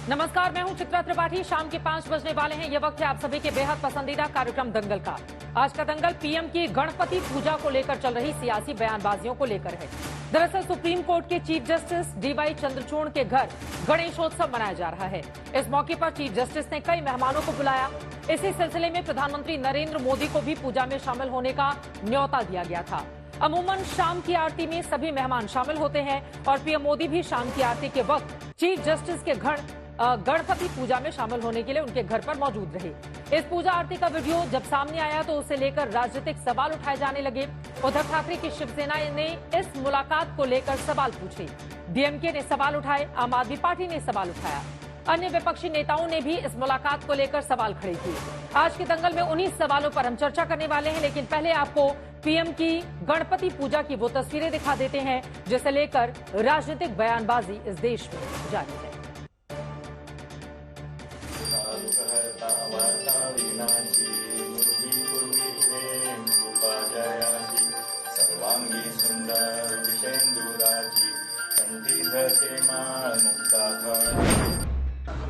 नमस्कार, मैं हूं चित्रा त्रिपाठी। शाम के 5 बजने वाले हैं। ये वक्त है आप सभी के बेहद पसंदीदा कार्यक्रम दंगल का। आज का दंगल पीएम की गणपति पूजा को लेकर चल रही सियासी बयानबाजियों को लेकर है। दरअसल सुप्रीम कोर्ट के चीफ जस्टिस डीवाई चंद्रचूड़ के घर गणेशोत्सव मनाया जा रहा है। इस मौके पर चीफ जस्टिस ने कई मेहमानों को बुलाया। इसी सिलसिले में प्रधानमंत्री नरेंद्र मोदी को भी पूजा में शामिल होने का न्योता दिया गया था। अमूमन शाम की आरती में सभी मेहमान शामिल होते हैं और पीएम मोदी भी शाम की आरती के वक्त चीफ जस्टिस के घर गणपति पूजा में शामिल होने के लिए उनके घर पर मौजूद रहे। इस पूजा आरती का वीडियो जब सामने आया तो उसे लेकर राजनीतिक सवाल उठाए जाने लगे। उद्धव ठाकरे की शिवसेना ने इस मुलाकात को लेकर सवाल पूछे। डीएमके ने सवाल उठाए, आम आदमी पार्टी ने सवाल उठाया। अन्य विपक्षी नेताओं ने भी इस मुलाकात को लेकर सवाल खड़े किए। आज के दंगल में उन्हीं सवालों पर हम चर्चा करने वाले हैं, लेकिन पहले आपको पीएम की गणपति पूजा की वो तस्वीरें दिखा देते हैं जिसे लेकर राजनीतिक बयानबाजी इस देश में जारी है।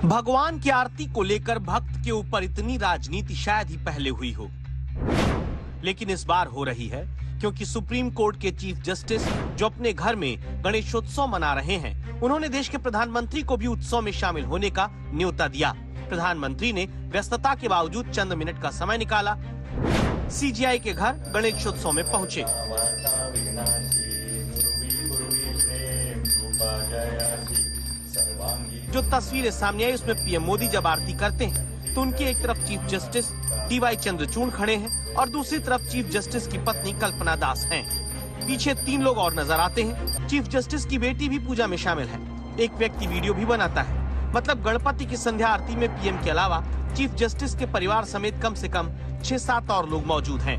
भगवान की आरती को लेकर भक्त के ऊपर इतनी राजनीति शायद ही पहले हुई हो, लेकिन इस बार हो रही है क्योंकि सुप्रीम कोर्ट के चीफ जस्टिस जो अपने घर में गणेशोत्सव मना रहे हैं, उन्होंने देश के प्रधानमंत्री को भी उत्सव में शामिल होने का न्योता दिया। प्रधानमंत्री ने व्यस्तता के बावजूद चंद मिनट का समय निकाला, सीजीआई के घर गणेशोत्सव में पहुंचे। जो तस्वीरें सामने आई उसमें पीएम मोदी जब आरती करते हैं तो उनकी एक तरफ चीफ जस्टिस डीवाई चंद्रचूड़ खड़े हैं और दूसरी तरफ चीफ जस्टिस की पत्नी कल्पना दास हैं। पीछे 3 लोग और नजर आते हैं। चीफ जस्टिस की बेटी भी पूजा में शामिल है। एक व्यक्ति वीडियो भी बनाता है। मतलब गणपति की संध्या आरती में पीएम के अलावा चीफ जस्टिस के परिवार समेत कम से कम 6-7 और लोग मौजूद हैं।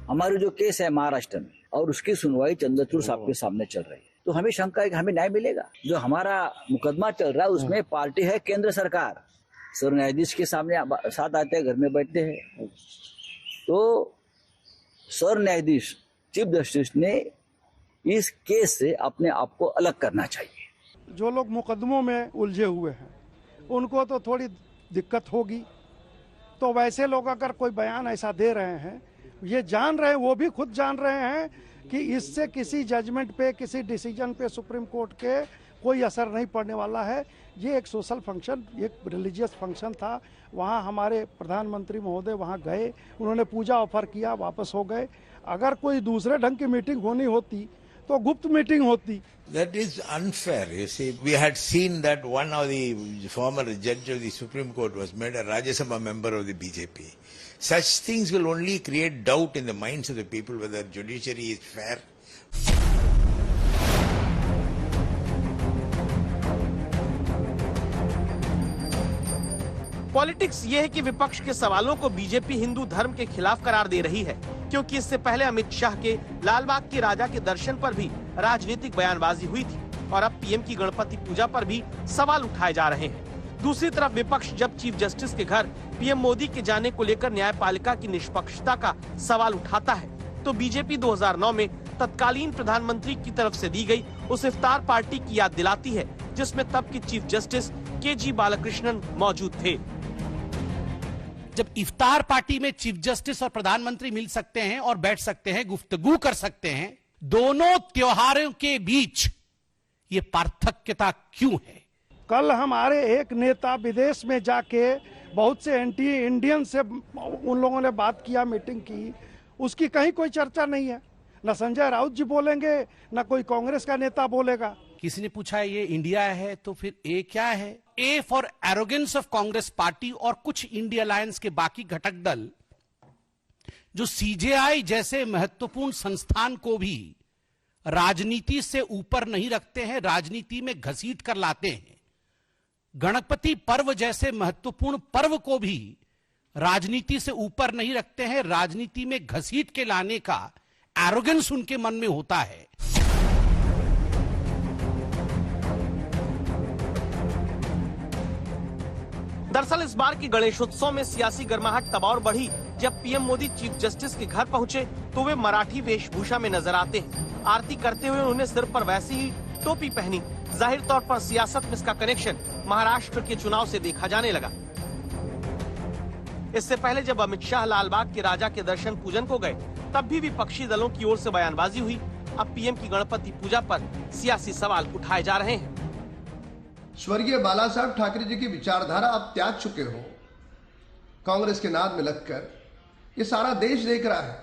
हमारे जो केस है महाराष्ट्र में और उसकी सुनवाई चंद्रचूड़ साहब के सामने चल रही है, तो हमें शंका है कि हमें न्याय मिलेगा। जो हमारा मुकदमा चल रहा है उसमें पार्टी है केंद्र सरकार। सर न्यायाधीश के सामने साथ आते हैं, घर में बैठते हैं, तो सर न्यायाधीश चीफ जस्टिस ने इस केस से अपने आप को अलग करना चाहिए। जो लोग मुकदमों में उलझे हुए हैं उनको तो थोड़ी दिक्कत होगी, तो वैसे लोग अगर कोई बयान ऐसा दे रहे हैं, ये जान रहे हैं, वो भी खुद जान रहे हैं कि इससे किसी जजमेंट पे, किसी डिसीजन पे सुप्रीम कोर्ट के कोई असर नहीं पड़ने वाला है। ये एक सोशल फंक्शन, एक रिलीजियस फंक्शन था। वहाँ हमारे प्रधानमंत्री महोदय वहाँ गए, उन्होंने पूजा ऑफर किया, वापस हो गए। अगर कोई दूसरे ढंग की मीटिंग होनी होती तो गुप्त मीटिंग होती। That is unfair. You see, we had seen that one of the former judge of the Supreme Court was made a Rajya Sabha member of the BJP. Such things will only create doubt in the minds of the people whether judiciary is fair. Politics ये है कि विपक्ष के सवालों को BJP Hindu धर्म के खिलाफ करार दे रही है, क्योंकि इससे पहले अमित शाह के लालबाग के राजा के दर्शन पर भी राजनीतिक बयानबाजी हुई थी और अब पीएम की गणपति पूजा पर भी सवाल उठाए जा रहे हैं। दूसरी तरफ विपक्ष जब चीफ जस्टिस के घर पीएम मोदी के जाने को लेकर न्यायपालिका की निष्पक्षता का सवाल उठाता है, तो बीजेपी 2009 में तत्कालीन प्रधानमंत्री की तरफ से दी गई उस इफ्तार पार्टी की याद दिलाती है जिसमें तब के चीफ जस्टिस के.जी. बालाकृष्णन मौजूद थे। जब इफ्तार पार्टी में चीफ जस्टिस और प्रधानमंत्री मिल सकते हैं और बैठ सकते हैं, गुफ्तगू कर सकते हैं, दोनों त्योहारों के बीच ये पार्थक्यता क्यों है? कल हमारे एक नेता विदेश में जाके बहुत से एंटी इंडियन से उन लोगों ने बात किया, मीटिंग की, उसकी कहीं कोई चर्चा नहीं है। न संजय राउत जी बोलेंगे, न कोई कांग्रेस का नेता बोलेगा। किसी ने पूछा ये इंडिया है तो फिर ए क्या है? A for arrogance of Congress party और कुछ इंडिया अलायंस के बाकी घटक दल जो सीजेआई जैसे महत्वपूर्ण संस्थान को भी राजनीति से ऊपर नहीं रखते हैं, राजनीति में घसीट कर लाते हैं। गणपति पर्व जैसे महत्वपूर्ण पर्व को भी राजनीति से ऊपर नहीं रखते हैं, राजनीति में घसीट के लाने का एरोगेंस उनके मन में होता है। दरअसल इस बार की गणेशोत्सव में सियासी गर्माहट तब और बढ़ी जब पीएम मोदी चीफ जस्टिस के घर पहुंचे तो वे मराठी वेशभूषा में नजर आते हैं। आरती करते हुए उन्होंने सिर पर वैसी ही टोपी पहनी। जाहिर तौर पर सियासत में इसका कनेक्शन महाराष्ट्र के चुनाव से देखा जाने लगा। इससे पहले जब अमित शाह लालबाग के राजा के दर्शन पूजन को गए, तब भी विपक्षी दलों की ओर से बयानबाजी हुई। अब पीएम की गणपति पूजा पर सियासी सवाल उठाए जा रहे हैं। स्वर्गीय बाला साहब ठाकरे जी की विचारधारा आप त्याग चुके हो, कांग्रेस के नाद में लगकर। ये सारा देश देख रहा है,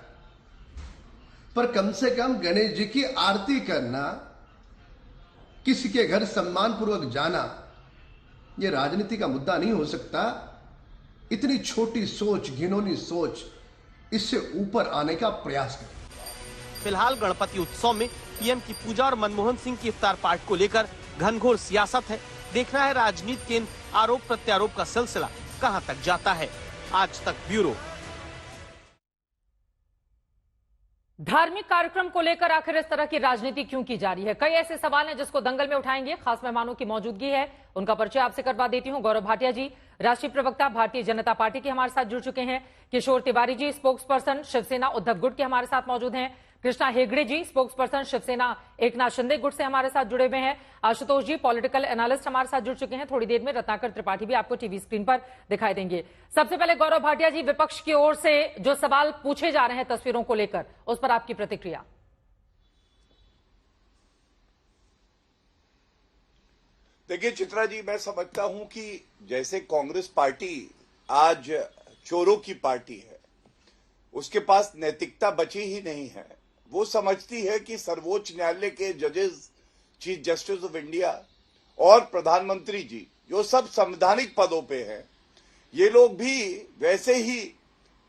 पर कम से कम गणेश जी की आरती करना, किसी के घर सम्मान पूर्वक जाना, ये राजनीति का मुद्दा नहीं हो सकता। इतनी छोटी सोच, घिनौनी सोच, इससे ऊपर आने का प्रयास करें। फिलहाल गणपति उत्सव में पीएम की पूजा और मनमोहन सिंह की इफ्तार पार्टी को लेकर घनघोर सियासत है। देखना है राजनीति के इन आरोप प्रत्यारोप का सिलसिला कहां तक जाता है। आज तक ब्यूरो। धार्मिक कार्यक्रम को लेकर आखिर इस तरह की राजनीति क्यों की जा रही है? कई ऐसे सवाल हैं जिसको दंगल में उठाएंगे। खास मेहमानों की मौजूदगी है, उनका परिचय आपसे करवा देती हूं। गौरव भाटिया जी, राष्ट्रीय प्रवक्ता भारतीय जनता पार्टी के हमारे साथ जुड़ चुके हैं। किशोर तिवारी जी, स्पोक्स पर्सन शिवसेना उद्धव गुट के हमारे साथ मौजूद हैं। कृष्णा हेगड़े जी, स्पोक्स पर्सन शिवसेना एकनाथ शिंदे गुट से हमारे साथ जुड़े हुए हैं। आशुतोष जी, पॉलिटिकल एनालिस्ट हमारे साथ जुड़ चुके हैं। थोड़ी देर में रत्नाकर त्रिपाठी भी आपको टीवी स्क्रीन पर दिखाई देंगे। सबसे पहले गौरव भाटिया जी, विपक्ष की ओर से जो सवाल पूछे जा रहे हैं तस्वीरों को लेकर, उस पर आपकी प्रतिक्रिया। देखिए चित्रा जी, मैं समझता हूं कि जैसे कांग्रेस पार्टी आज चोरों की पार्टी है, उसके पास नैतिकता बची ही नहीं है। वो समझती है कि सर्वोच्च न्यायालय के जजेस, चीफ जस्टिस ऑफ इंडिया और प्रधानमंत्री जी, जो सब संवैधानिक पदों पे हैं, ये लोग भी वैसे ही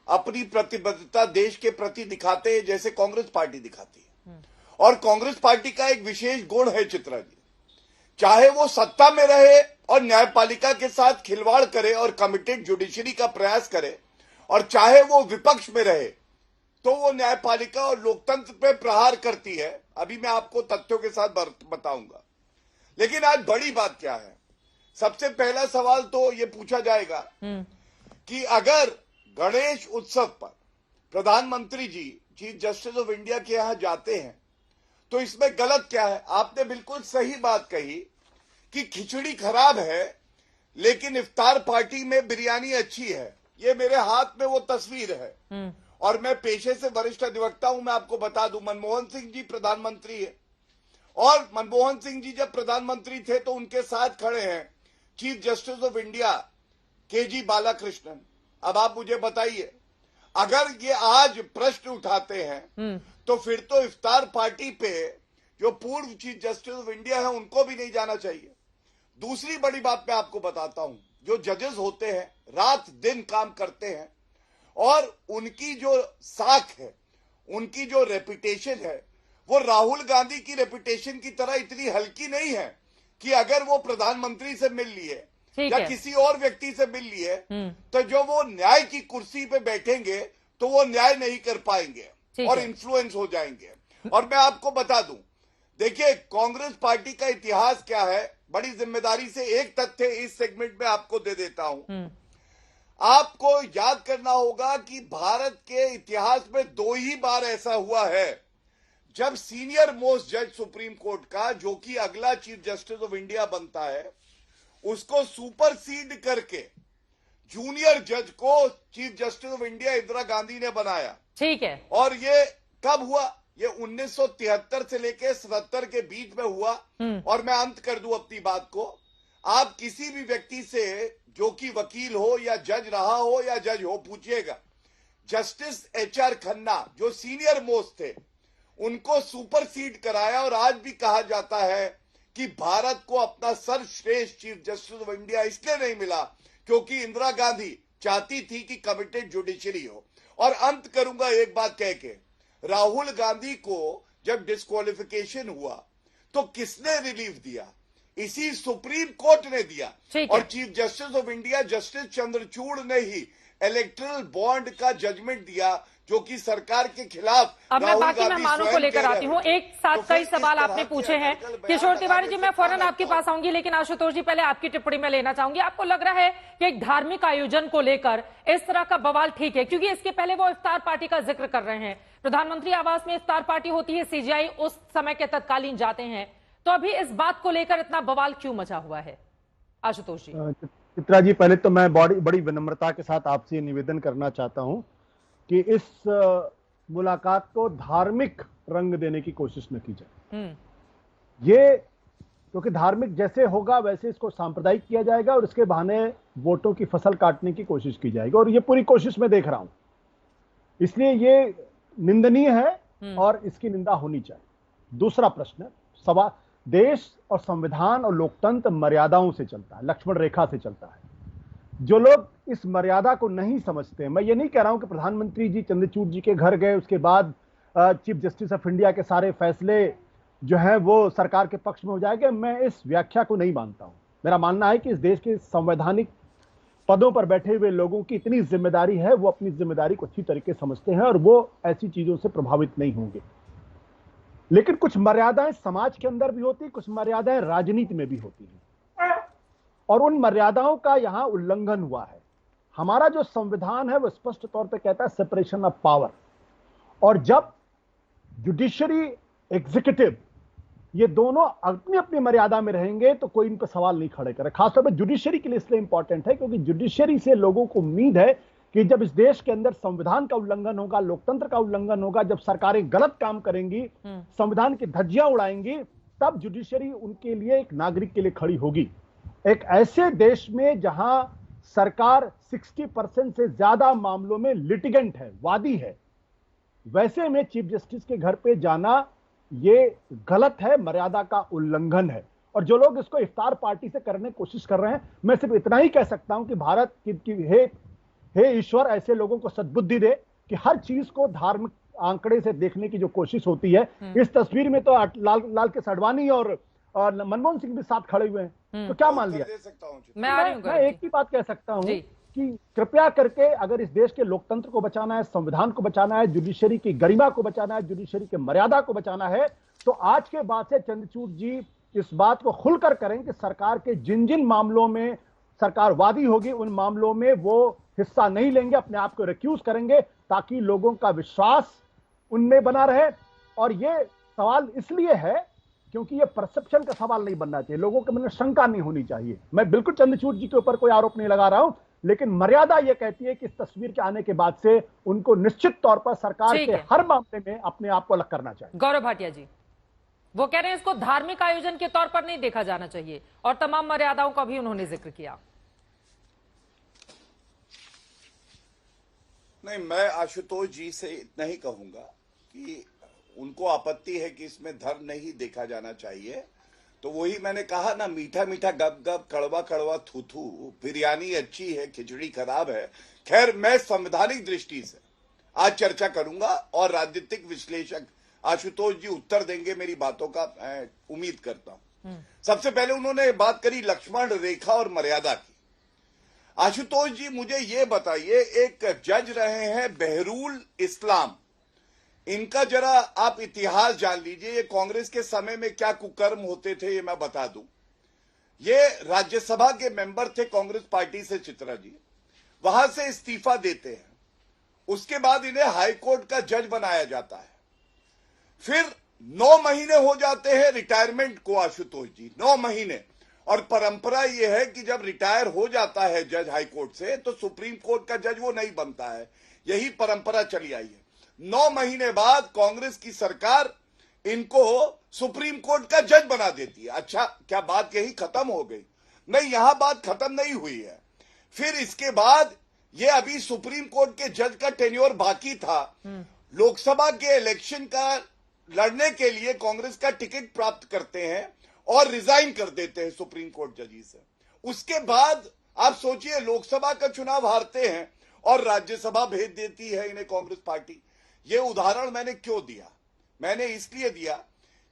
अपनी प्रतिबद्धता देश के प्रति दिखाते हैं जैसे कांग्रेस पार्टी दिखाती है। और कांग्रेस पार्टी का एक विशेष गुण है चित्रा जी, चाहे वो सत्ता में रहे और न्यायपालिका के साथ खिलवाड़ करे और कमिटेड जुडिशरी का प्रयास करे, और चाहे वो विपक्ष में रहे तो वो न्यायपालिका और लोकतंत्र पे प्रहार करती है। अभी मैं आपको तथ्यों के साथ बताऊंगा। लेकिन आज बड़ी बात क्या है? सबसे पहला सवाल तो ये पूछा जाएगा कि अगर गणेश उत्सव पर प्रधानमंत्री जी चीफ जस्टिस ऑफ इंडिया के यहां जाते हैं तो इसमें गलत क्या है? आपने बिल्कुल सही बात कही कि खिचड़ी खराब है लेकिन इफ्तार पार्टी में बिरयानी अच्छी है। ये मेरे हाथ में वो तस्वीर है। और मैं पेशे से वरिष्ठ अधिवक्ता हूं। मैं आपको बता दूं, मनमोहन सिंह जी प्रधानमंत्री है, और मनमोहन सिंह जी जब प्रधानमंत्री थे तो उनके साथ खड़े हैं chief justice of India KG. Balakrishnan. अब आप मुझे बताइए, अगर ये आज प्रश्न उठाते हैं तो फिर तो इफ्तार पार्टी पे जो पूर्व चीफ जस्टिस ऑफ इंडिया है उनको भी नहीं जाना चाहिए। दूसरी बड़ी बात मैं आपको बताता हूं, जो जजेस होते हैं रात दिन काम करते हैं, और उनकी जो साख है, उनकी जो रेपुटेशन है, वो राहुल गांधी की रेपुटेशन की तरह इतनी हल्की नहीं है कि अगर वो प्रधानमंत्री से मिल लिए या किसी और व्यक्ति से मिल लिए तो जो वो न्याय की कुर्सी पे बैठेंगे तो वो न्याय नहीं कर पाएंगे और इन्फ्लुएंस हो जाएंगे। और मैं आपको बता दूं, देखिए कांग्रेस पार्टी का इतिहास क्या है, बड़ी जिम्मेदारी से एक तथ्य इस सेगमेंट में आपको दे देता हूं। आपको याद करना होगा कि भारत के इतिहास में 2 ही बार ऐसा हुआ है जब सीनियर मोस्ट जज सुप्रीम कोर्ट का, जो कि अगला चीफ जस्टिस ऑफ इंडिया बनता है, उसको सुपरसीड करके जूनियर जज को chief justice of India Indira Gandhi ने बनाया। ठीक है। और ये कब हुआ? ये 1973 से लेके 77 के बीच में हुआ। और मैं अंत कर दूं अपनी बात को, आप किसी भी व्यक्ति से जो कि वकील हो या जज रहा हो या जज हो, पूछिएगा, जस्टिस एच.आर. खन्ना जो सीनियर मोस्ट थे, उनको सुपरसीड कराया। और आज भी कहा जाता है कि भारत को अपना सर्वश्रेष्ठ चीफ जस्टिस ऑफ इंडिया इसलिए नहीं मिला क्योंकि इंदिरा गांधी चाहती थी कि कमिटेड जुडिशरी हो। और अंत करूंगा एक बात कह के, राहुल गांधी को जब डिस्क्वालिफिकेशन हुआ तो किसने रिलीफ दिया? इसी सुप्रीम कोर्ट ने दिया। और chief justice of India justice Chandrachud ने ही इलेक्टरल बॉन्ड का जजमेंट दिया, जो कि सरकार के खिलाफ। अब मैं बाकी मेहमानों को लेकर आती हूँ। एक साथ कई सवाल आपने पूछे हैं। किशोर तिवारी जी, मैं फौरन आपके पास आऊंगी, लेकिन आशुतोष जी पहले आपकी टिप्पणी में लेना चाहूंगी। आपको लग रहा है कि एक धार्मिक आयोजन को लेकर इस तरह का बवाल ठीक है? क्योंकि इसके पहले वो इफ्तार पार्टी का जिक्र कर रहे हैं। प्रधानमंत्री आवास में इफ्तार पार्टी होती है, सीजेआई उस समय के तत्कालीन जाते हैं, तो अभी इस बात को लेकर इतना बवाल क्यों मचा हुआ है आशुतोष जी? चित्रा जी, पहले तो मैं बड़ी विनम्रता के साथ आपसे निवेदन करना चाहता हूं कि इस मुलाकात को धार्मिक रंग देने की कोशिश न की जाए। ये क्योंकि धार्मिक जैसे होगा वैसे इसको सांप्रदायिक किया जाएगा और इसके बहाने वोटों की फसल काटने की कोशिश की जाएगी, और ये पूरी कोशिश मैं देख रहा हूं, इसलिए ये निंदनीय है और इसकी निंदा होनी चाहिए। दूसरा प्रश्न, देश और संविधान और लोकतंत्र मर्यादाओं से चलता है, लक्ष्मण रेखा से चलता है। जो लोग इस मर्यादा को नहीं समझते, मैं ये नहीं कह रहा हूं कि प्रधानमंत्री जी चंद्रचूड़ जी के घर गए, उसके बाद चीफ जस्टिस ऑफ इंडिया के सारे फैसले जो है वो सरकार के पक्ष में हो जाएंगे। मैं इस व्याख्या को नहीं मानता हूं। मेरा मानना है कि इस देश के संवैधानिक पदों पर बैठे हुए लोगों की इतनी जिम्मेदारी है, वो अपनी जिम्मेदारी को अच्छी तरीके से समझते हैं और वो ऐसी चीजों से प्रभावित नहीं होंगे। लेकिन कुछ मर्यादाएं समाज के अंदर भी होती, कुछ मर्यादाएं राजनीति में भी होती हैं, और उन मर्यादाओं का यहां उल्लंघन हुआ है। हमारा जो संविधान है वो स्पष्ट तौर पे कहता है सेपरेशन ऑफ पावर, और जब जुडिशरी, एग्जीक्यूटिव, ये दोनों अपनी अपनी मर्यादा में रहेंगे तो कोई इन पर सवाल नहीं खड़े करे। खासतौर पर जुडिशरी के लिए इसलिए इंपॉर्टेंट है क्योंकि जुडिशरी से लोगों को उम्मीद है कि जब इस देश के अंदर संविधान का उल्लंघन होगा, लोकतंत्र का उल्लंघन होगा, जब सरकारें गलत काम करेंगी, संविधान की धज्जियां उड़ाएंगी, तब जुडिशरी उनके लिए, एक नागरिक के लिए खड़ी होगी। एक ऐसे देश में जहां सरकार 60% से ज्यादा मामलों में लिटिगेंट है, वादी है, वैसे में चीफ जस्टिस के घर पे जाना ये गलत है, मर्यादा का उल्लंघन है। और जो लोग इसको इफ्तार पार्टी से करने की कोशिश कर रहे हैं, मैं सिर्फ इतना ही कह सकता हूं कि भारत की हे ईश्वर ऐसे लोगों को सद्बुद्धि दे कि हर चीज को धार्मिक आंकड़े से देखने की जो कोशिश होती है। इस तस्वीर में तो लाल के सडवानी और मनमोहन सिंह भी साथ खड़े हुए हैं, तो क्या मान लिया? मैं एक ही बात कह सकता हूं कि कृपया करके अगर इस देश के लोकतंत्र को बचाना है, संविधान को बचाना है, जुडिशरी की गरिमा को बचाना है, जुडिशरी की मर्यादा को बचाना है, तो आज के बाद से चंद्रचूड़ जी इस बात को खुलकर करें कि सरकार के जिन जिन मामलों में सरकार वादी होगी उन मामलों में वो हिस्सा नहीं लेंगे, अपने आप को रिक्यूज करेंगे, ताकि लोगों का विश्वास उनमें बना रहे। और ये सवाल इसलिए है क्योंकि ये परसेप्शन का सवाल नहीं बनना चाहिए, लोगों के मन में शंका नहीं होनी चाहिए। मैं बिल्कुल चंद्रचूड़ जी के ऊपर कोई आरोप नहीं लगा रहा हूं, लेकिन मर्यादा यह कहती है कि इस तस्वीर के आने के बाद से उनको निश्चित तौर पर सरकार के हर मामले में अपने आप को अलग करना चाहिए। गौरव भाटिया जी वो कह रहे हैं इसको धार्मिक आयोजन के तौर पर नहीं देखा जाना चाहिए, और तमाम मर्यादाओं का भी उन्होंने जिक्र किया। नहीं, मैं आशुतोष जी से इतना ही कहूंगा कि उनको आपत्ति है कि इसमें धर्म नहीं देखा जाना चाहिए, तो वही मैंने कहा ना, मीठा मीठा गप गप, कड़वा कड़वा थू थू, बिरयानी अच्छी है खिचड़ी खराब है। खैर, मैं संवैधानिक दृष्टि से आज चर्चा करूंगा और राजनीतिक विश्लेषक आशुतोष जी उत्तर देंगे मेरी बातों का, मैं उम्मीद करता हूं। सबसे पहले उन्होंने बात करी लक्ष्मण रेखा और मर्यादा की। आशुतोष जी मुझे ये बताइए, एक जज रहे हैं बहरूल इस्लाम, इनका जरा आप इतिहास जान लीजिए। ये कांग्रेस के समय में क्या कुकर्म होते थे ये मैं बता दूं। ये राज्यसभा के मेंबर थे कांग्रेस पार्टी से, चित्रा जी, वहां से इस्तीफा देते हैं, उसके बाद इन्हें हाईकोर्ट का जज बनाया जाता है, फिर 9 महीने हो जाते हैं रिटायरमेंट को आशुतोष जी, 9 महीने। और परंपरा यह है कि जब रिटायर हो जाता है जज हाईकोर्ट से तो सुप्रीम कोर्ट का जज वो नहीं बनता है, यही परंपरा चली आई है। 9 महीने बाद कांग्रेस की सरकार इनको सुप्रीम कोर्ट का जज बना देती है। अच्छा, क्या बात यही खत्म हो गई? नहीं, यहां बात खत्म नहीं हुई है। फिर इसके बाद ये अभी सुप्रीम कोर्ट के जज का टेन्योर बाकी था, लोकसभा के इलेक्शन का लड़ने के लिए कांग्रेस का टिकट प्राप्त करते हैं और रिजाइन कर देते हैं सुप्रीम कोर्ट जजी से। उसके बाद आप सोचिए, लोकसभा का चुनाव हारते हैं और राज्यसभा भेज देती है इन्हें कांग्रेस पार्टी। ये उदाहरण मैंने क्यों दिया? मैंने इसलिए दिया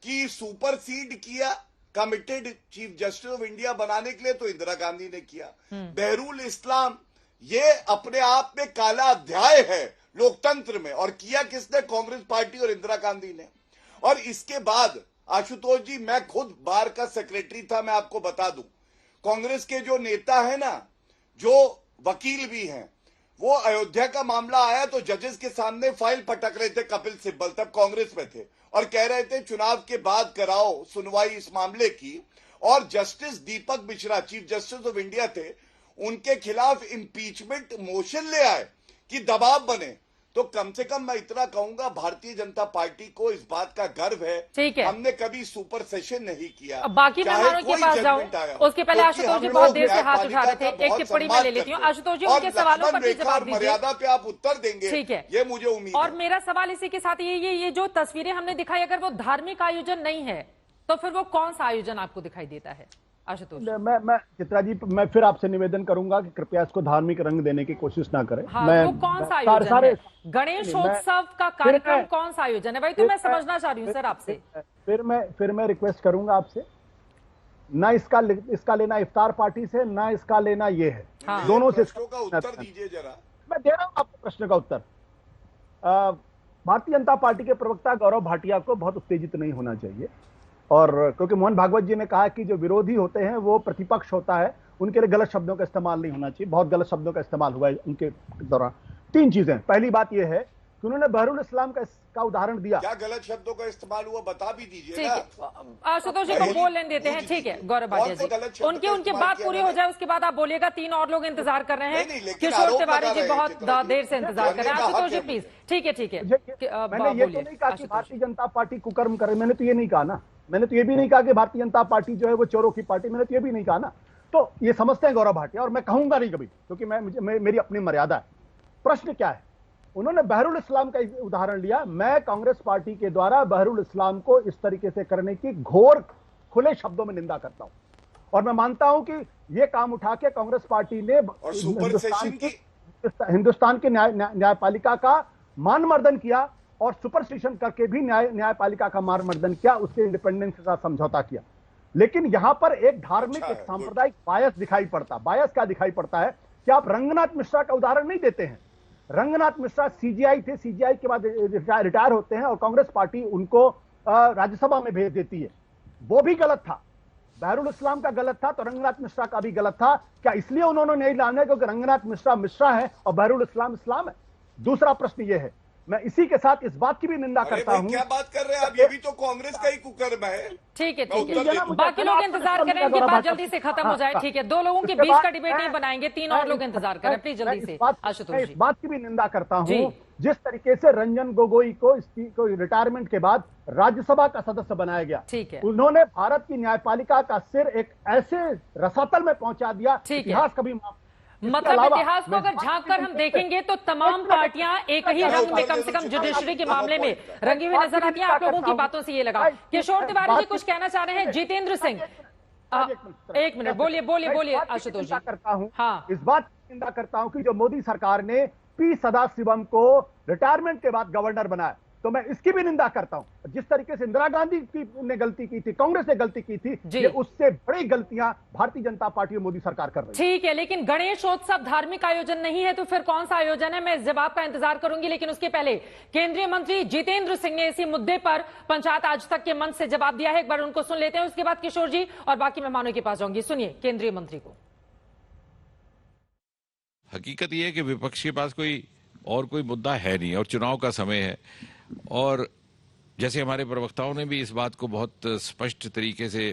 कि सुपरसीड किया, committed chief justice of India बनाने के लिए तो इंदिरा गांधी ने किया। बहरूल इस्लाम, ये अपने आप में काला अध्याय है लोकतंत्र में, और किया किसने? कांग्रेस पार्टी और इंदिरा गांधी ने। और इसके बाद आशुतोष जी, मैं खुद बार का सेक्रेटरी था, मैं आपको बता दूं, कांग्रेस के जो नेता है ना, जो वकील भी हैं, वो अयोध्या का मामला आया तो जजेस के सामने फाइल पटक रहे थे कपिल सिब्बल, तब कांग्रेस में थे, और कह रहे थे चुनाव के बाद कराओ सुनवाई इस मामले की। और justice Deepak Mishra chief justice of India थे, उनके खिलाफ इंपीचमेंट मोशन ले आए कि दबाव बने। तो कम से कम मैं इतना कहूंगा, भारतीय जनता पार्टी को इस बात का गर्व है, ठीक है, हमने कभी सुपर सेशन नहीं किया। अब बाकी मेहमानों के पास जाऊं, उसके पहले आशुतोष जी बहुत देर से हाथ उठा रहे थे, एक टिप्पणी में ले लेती हूँ। आशुतोष जी, उनके सवालों पर जवाब दीजिए। मर्यादा पे आप उत्तर देंगे, ठीक है, ये मुझे उम्मीद है। और मेरा सवाल इसी के साथ ये जो तस्वीरें हमने दिखाई, अगर वो धार्मिक आयोजन नहीं है तो फिर वो कौन सा आयोजन आपको दिखाई देता है आशुतोष? मैं चित्रा जी, मैं फिर आपसे निवेदन करूंगा कि कृपया इसको धार्मिक रंग देने की कोशिश ना करें। हाँ, मैं वो कौन सा आयोजन है? गणेशोत्सव का कार्यक्रम कौन सा आयोजन है भाई? तो मैं समझना चाह रही हूँ सर आपसे। फिर मैं रिक्वेस्ट करूंगा आपसे, ना इसका लेना इफ्तार पार्टी से, ना इसका लेना ये है। हाँ। दोनों से का उत्तर दीजिए जरा। मैं दे रहा हूं आपको प्रश्न का उत्तर। भारतीय जनता पार्टी के प्रवक्ता गौरव भाटिया को बहुत उत्तेजित नहीं होना चाहिए, और क्योंकि मोहन भागवत जी ने कहा कि जो विरोधी होते हैं वो प्रतिपक्ष होता है, उनके लिए गलत शब्दों का इस्तेमाल नहीं होना चाहिए। बहुत गलत शब्दों का इस्तेमाल हुआ है उनके दौरान। तीन चीजें, पहली बात यह है कि उन्होंने बहरुल इस्लाम का उदाहरण दिया। क्या गलत शब्दों का इस्तेमाल हुआ बता भी दीजिए ठीक ना। है, आशुतोष जी को बोल लेने देते हैं। ठीक है गौरव भाटिया जी, उनकी बात पूरी हो जाए उसके बाद आप बोलिएगा। तीन और लोग इंतजार कर रहे हैं, किशोर तिवारी जी बहुत देर से इंतजार कर रहे हैं। आशुतोष जी प्लीज। ठीक है मैंने ये तो नहीं कहा कि भारतीय जनता पार्टी कुकर्म करे, मैंने तो ये नहीं कहा ना। मैंने तो ये भी नहीं कहा कि भारतीय जनता पार्टी जो है वो चोरों की पार्टी, मैंने तो ये भी नहीं कहा ना। तो ये समझते हैं गौरव भाटिया, और मैं कहूंगा नहीं कभी, क्योंकि मेरी अपनी मर्यादा है। प्रश्न क्या है, उन्होंने बहरुल इस्लाम का उदाहरण लिया। मैं कांग्रेस पार्टी के द्वारा बहरुल इस्लाम को इस तरीके से करने की घोर खुले शब्दों में निंदा करता हूं, और मैं मानता हूं कि यह काम उठा के कांग्रेस पार्टी ने हिंदुस्तान की न्यायपालिका का मानमर्दन किया, और सुपरस्टिशन करके भी न्यायपालिका का मानमर्दन किया, उसके इंडिपेंडेंस के साथ समझौता किया। लेकिन यहां पर एक धार्मिक, एक सांप्रदायिक बायस दिखाई पड़ता। बायस क्या दिखाई पड़ता है कि आप रंगनाथ मिश्रा का उदाहरण नहीं देते हैं। रंगनाथ मिश्रा सीजीआई थे, सीजीआई के बाद रिटायर होते हैं, और कांग्रेस पार्टी उनको राज्यसभा में भेज देती है। वो भी गलत था, बहरुल इस्लाम का गलत था, तो रंगनाथ मिश्रा का भी गलत था। क्या इसलिए उन्होंने नहीं लाना क्योंकि रंगनाथ मिश्रा है और बहरुल इस्लाम है? दूसरा प्रश्न यह है, मैं इसी के साथ इस बात की भी निंदा करता हूं। क्या बात कर रहे हैं आप? ये भी तो कांग्रेस का ही कुकर्म है। ठीक है, बाकी लोग इंतजार करें, इनकी बात जल्दी से खत्म हो जाए। ठीक है, दो लोगों के बीच का डिबेट नहीं बनाएंगे, तीन और लोग इंतजार करें प्लीज जल्दी से। आशुतोष जी, इस बात की भी निंदा करता हूं, जिस तरीके से रंजन गोगोई को रिटायरमेंट के बाद राज्यसभा का सदस्य बनाया गया। ठीक है, उन्होंने भारत की न्यायपालिका का सिर एक ऐसे रसातल में पहुंचा दिया, इतिहास कभी मतलब इतिहास को अगर झांक कर हम देखेंगे तो तमाम पार्टियां एक ही रंग में कम से कम जुडिशरी के मामले में रंगी हुई नजर आती हैं। आप लोगों की बातों से ये लगा। किशोर तिवारी जी कुछ कहना चाह रहे हैं। जितेंद्र सिंह, एक मिनट, बोलिए आशुतोष जी। करता हूं, हाँ, इस बात की निंदा करता हूं कि जो मोदी सरकार ने पी सदाशिवम को रिटायरमेंट के बाद गवर्नर बनाया, तो मैं इसकी भी निंदा करता हूं। जिस तरीके से इंदिरा गांधी ने गलती की थी, कांग्रेस ने गलती की थी, ये उससे बड़ी गलतियां भारतीय जनता पार्टी और मोदी सरकार कर रही है। ठीक है, लेकिन गणेशोत्सव धार्मिक आयोजन नहीं है तो फिर कौन सा आयोजन है? मैं जवाब का इंतजार करूंगी, लेकिन उसके पहले केंद्रीय मंत्री जितेंद्र सिंह ने इसी मुद्दे पर पंचायत आज तक के मंच से जवाब दिया है। एक बार उनको सुन लेते हैं, उसके बाद किशोर जी और बाकी मेहमानों के पास जाऊंगी। सुनिए केंद्रीय मंत्री को। हकीकत यह है कि विपक्ष के पास कोई मुद्दा है नहीं, और चुनाव का समय है, और जैसे हमारे प्रवक्ताओं ने भी इस बात को बहुत स्पष्ट तरीके से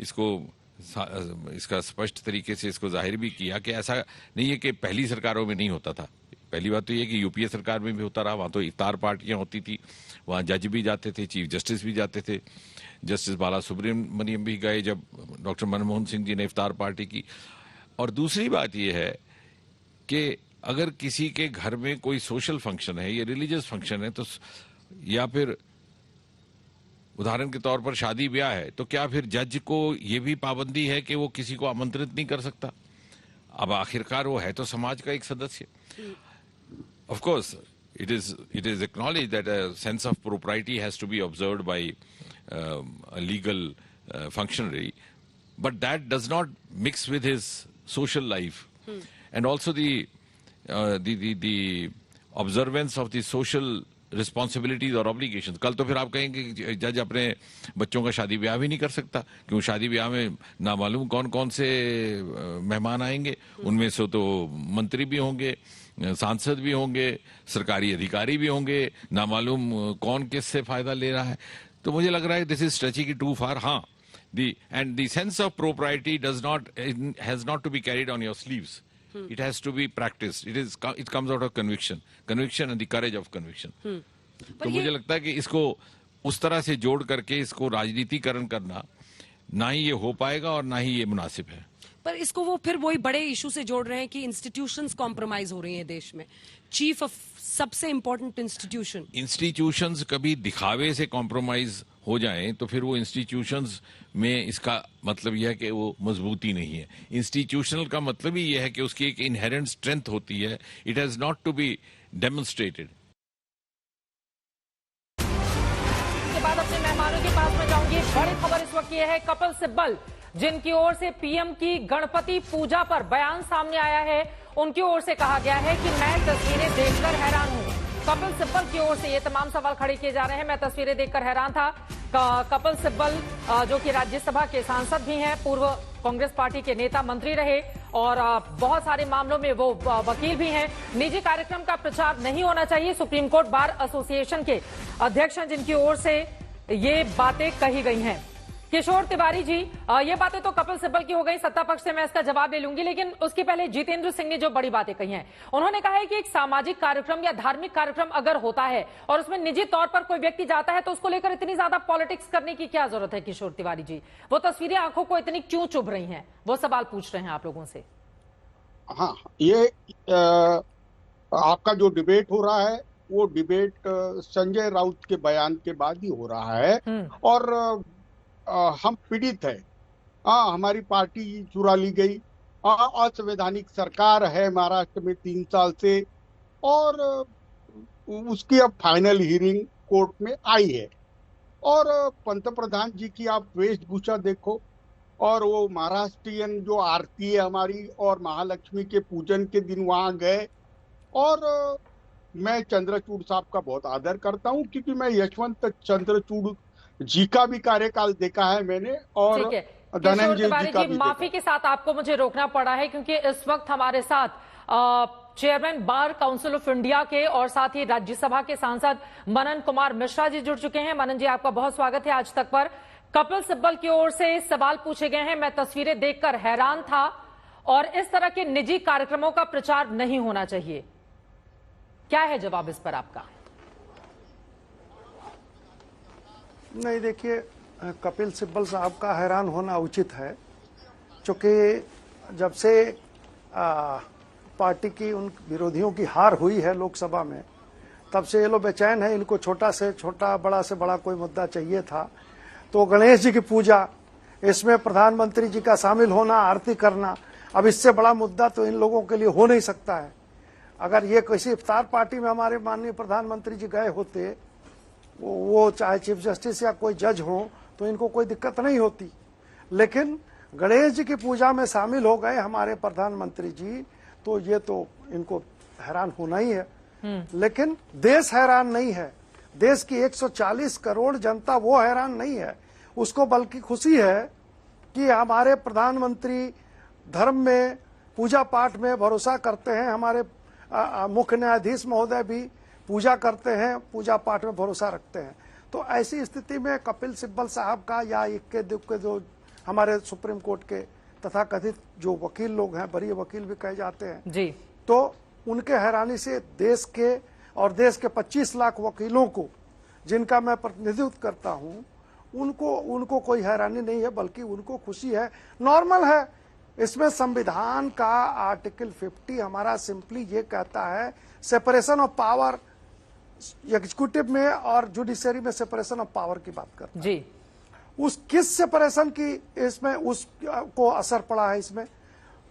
इसका स्पष्ट तरीके से इसको जाहिर भी किया कि ऐसा नहीं है कि पहली सरकारों में नहीं होता था। पहली बात तो ये कि यूपीए सरकार में भी होता रहा, वहां तो इफ्तार पार्टियां होती थी, वहां जज भी जाते थे, चीफ जस्टिस भी जाते थे, जस्टिस बाला सुब्रमण्यम भी गए जब डॉक्टर मनमोहन सिंह जी ने इफ्तार पार्टी की। और दूसरी बात यह है कि अगर किसी के घर में कोई सोशल फंक्शन है या रिलीजियस फंक्शन है, तो या फिर उदाहरण के तौर पर शादी ब्याह है, तो क्या फिर जज को यह भी पाबंदी है कि वो किसी को आमंत्रित नहीं कर सकता? अब आखिरकार वो है तो समाज का एक सदस्य। Of course it is acknowledged that a sense of propriety has to be observed by a legal functionary, but that does not mix with his social life. And also the observance of the social responsibilities और obligation. कल तो फिर आप कहेंगे कि जज अपने बच्चों का शादी ब्याह भी नहीं कर सकता, क्यों शादी ब्याह में नामालूम कौन कौन से मेहमान आएंगे, उनमें से तो मंत्री भी होंगे, सांसद भी होंगे, सरकारी अधिकारी भी होंगे, नामालूम कौन किससे फायदा ले रहा है। तो मुझे लग रहा है this is stretching it too far. हाँ, the sense of propriety has not to be carried on your sleeves. It has to be practiced. It comes out of conviction and the courage of conviction. तो मुझे लगता है कि इसको उस तरह से जोड़ करके इसको राजनीतिकरण करना ना ही ये हो पाएगा और ना ही ये मुनासिब है। पर इसको वो फिर वही बड़े इशू से जोड़ रहे हैं कि इंस्टीट्यूशंस कॉम्प्रोमाइज हो रही हैं देश में। चीफ ऑफ सबसे इंपॉर्टेंट इंस्टीट्यूशंस कभी दिखावे से कॉम्प्रोमाइज हो जाएं तो फिर वो इंस्टीट्यूशंस में इसका मतलब यह है कि वो मजबूती नहीं है। इंस्टीट्यूशनल का मतलब ही यह है कि उसकी एक इनहेरेंट स्ट्रेंथ होती है, it has not to be demonstrated. के बाद अपने मेहमानों के पास में जाऊंगी। बड़ी खबर इस वक्त ये है, कपिल सिब्बल जिनकी ओर से पीएम की गणपति पूजा पर बयान सामने आया है, उनकी ओर से कहा गया है कि मैं तस्वीरें देखकर हैरान हूं। कपिल सिब्बल की ओर से ये तमाम सवाल खड़े किए जा रहे हैं। मैं तस्वीरें देखकर हैरान था। कपिल सिब्बल जो कि राज्यसभा के सांसद भी हैं, पूर्व कांग्रेस पार्टी के नेता मंत्री रहे और बहुत सारे मामलों में वो वकील भी हैं। निजी कार्यक्रम का प्रचार नहीं होना चाहिए, सुप्रीम कोर्ट बार एसोसिएशन के अध्यक्ष हैं जिनकी ओर से ये बातें कही गई हैं। किशोर तिवारी जी, ये बातें तो कपिल सिब्बल की हो गई, सत्ता पक्ष से मैं इसका जवाब ले लूंगी, लेकिन उसके पहले जितेंद्र सिंह ने जो बड़ी बातें कही हैं, उन्होंने कहा है कि एक सामाजिक कार्यक्रम या धार्मिक कार्यक्रम अगर होता है और उसमें निजी तौर पर कोई व्यक्ति जाता है तो उसको लेकर इतनी ज्यादा पॉलिटिक्स करने की क्या जरूरत है। किशोर तिवारी जी, वो तस्वीरें आंखों को इतनी क्यों चुभ रही हैं, वो सवाल पूछ रहे हैं आप लोगों से। हाँ, ये आपका जो डिबेट हो रहा है वो डिबेट संजय राउत के बयान के बाद ही हो रहा है और हम पीड़ित है। हमारी पार्टी चुरा ली गई, असंवैधानिक सरकार है महाराष्ट्र में 3 साल से और उसकी अब फाइनल हियरिंग कोर्ट में आई है। और पंतप्रधान जी की आप वेशभूषा देखो और वो महाराष्ट्रियन जो आरती है हमारी और महालक्ष्मी के पूजन के दिन वहां गए। और मैं चंद्रचूड़ साहब का बहुत आदर करता हूं क्योंकि मैं यशवंत चंद्रचूड़ जी का भी कार्यकाल देखा है मैंने और धनंजय जी का भी। माफी के साथ आपको मुझे रोकना पड़ा है क्योंकि इस वक्त हमारे साथ chairman bar council of India के और साथ ही राज्यसभा के सांसद मनन कुमार मिश्रा जी जुड़ चुके हैं। मनन जी, आपका बहुत स्वागत है आज तक पर। कपिल सिब्बल की ओर से सवाल पूछे गए हैं, मैं तस्वीरें देखकर हैरान था और इस तरह के निजी कार्यक्रमों का प्रचार नहीं होना चाहिए, क्या है जवाब इस पर आपका? नहीं, देखिए, कपिल सिब्बल साहब का हैरान होना उचित है क्योंकि जब से पार्टी की उन विरोधियों की हार हुई है लोकसभा में, तब से ये लोग बेचैन है। इनको छोटा से छोटा, बड़ा से बड़ा कोई मुद्दा चाहिए था। तो गणेश जी की पूजा, इसमें प्रधानमंत्री जी का शामिल होना, आरती करना, अब इससे बड़ा मुद्दा तो इन लोगों के लिए हो नहीं सकता है। अगर ये किसी इफ्तार पार्टी में हमारे माननीय प्रधानमंत्री जी गए होते, वो चाहे चीफ जस्टिस या कोई जज हो, तो इनको कोई दिक्कत नहीं होती। लेकिन गणेश जी की पूजा में शामिल हो गए हमारे प्रधानमंत्री जी, तो ये तो इनको हैरान होना ही है। लेकिन देश हैरान नहीं है, देश की 140 करोड़ जनता वो हैरान नहीं है, उसको बल्कि खुशी है कि हमारे प्रधानमंत्री धर्म में, पूजा पाठ में भरोसा करते हैं। हमारे मुख्य न्यायाधीश महोदय भी पूजा करते हैं, पूजा पाठ में भरोसा रखते हैं। तो ऐसी स्थिति में कपिल सिब्बल साहब का या इक्के दुक्के जो हमारे सुप्रीम कोर्ट के तथाकथित जो वकील लोग हैं, बड़े वकील भी कहे जाते हैं जी, तो उनके हैरानी से देश के और देश के 25 लाख वकीलों को, जिनका मैं प्रतिनिधित्व करता हूं, उनको कोई हैरानी नहीं है, बल्कि उनको खुशी है, नॉर्मल है। इसमें संविधान का आर्टिकल 50 हमारा सिंपली ये कहता है सेपरेशन ऑफ पावर, एग्जीक्यूटिव में और जुडिशरी में सेपरेशन ऑफ पावर की बात करता है जी। उस किस सेपरेशन की इसमें उसको असर पड़ा है इसमें?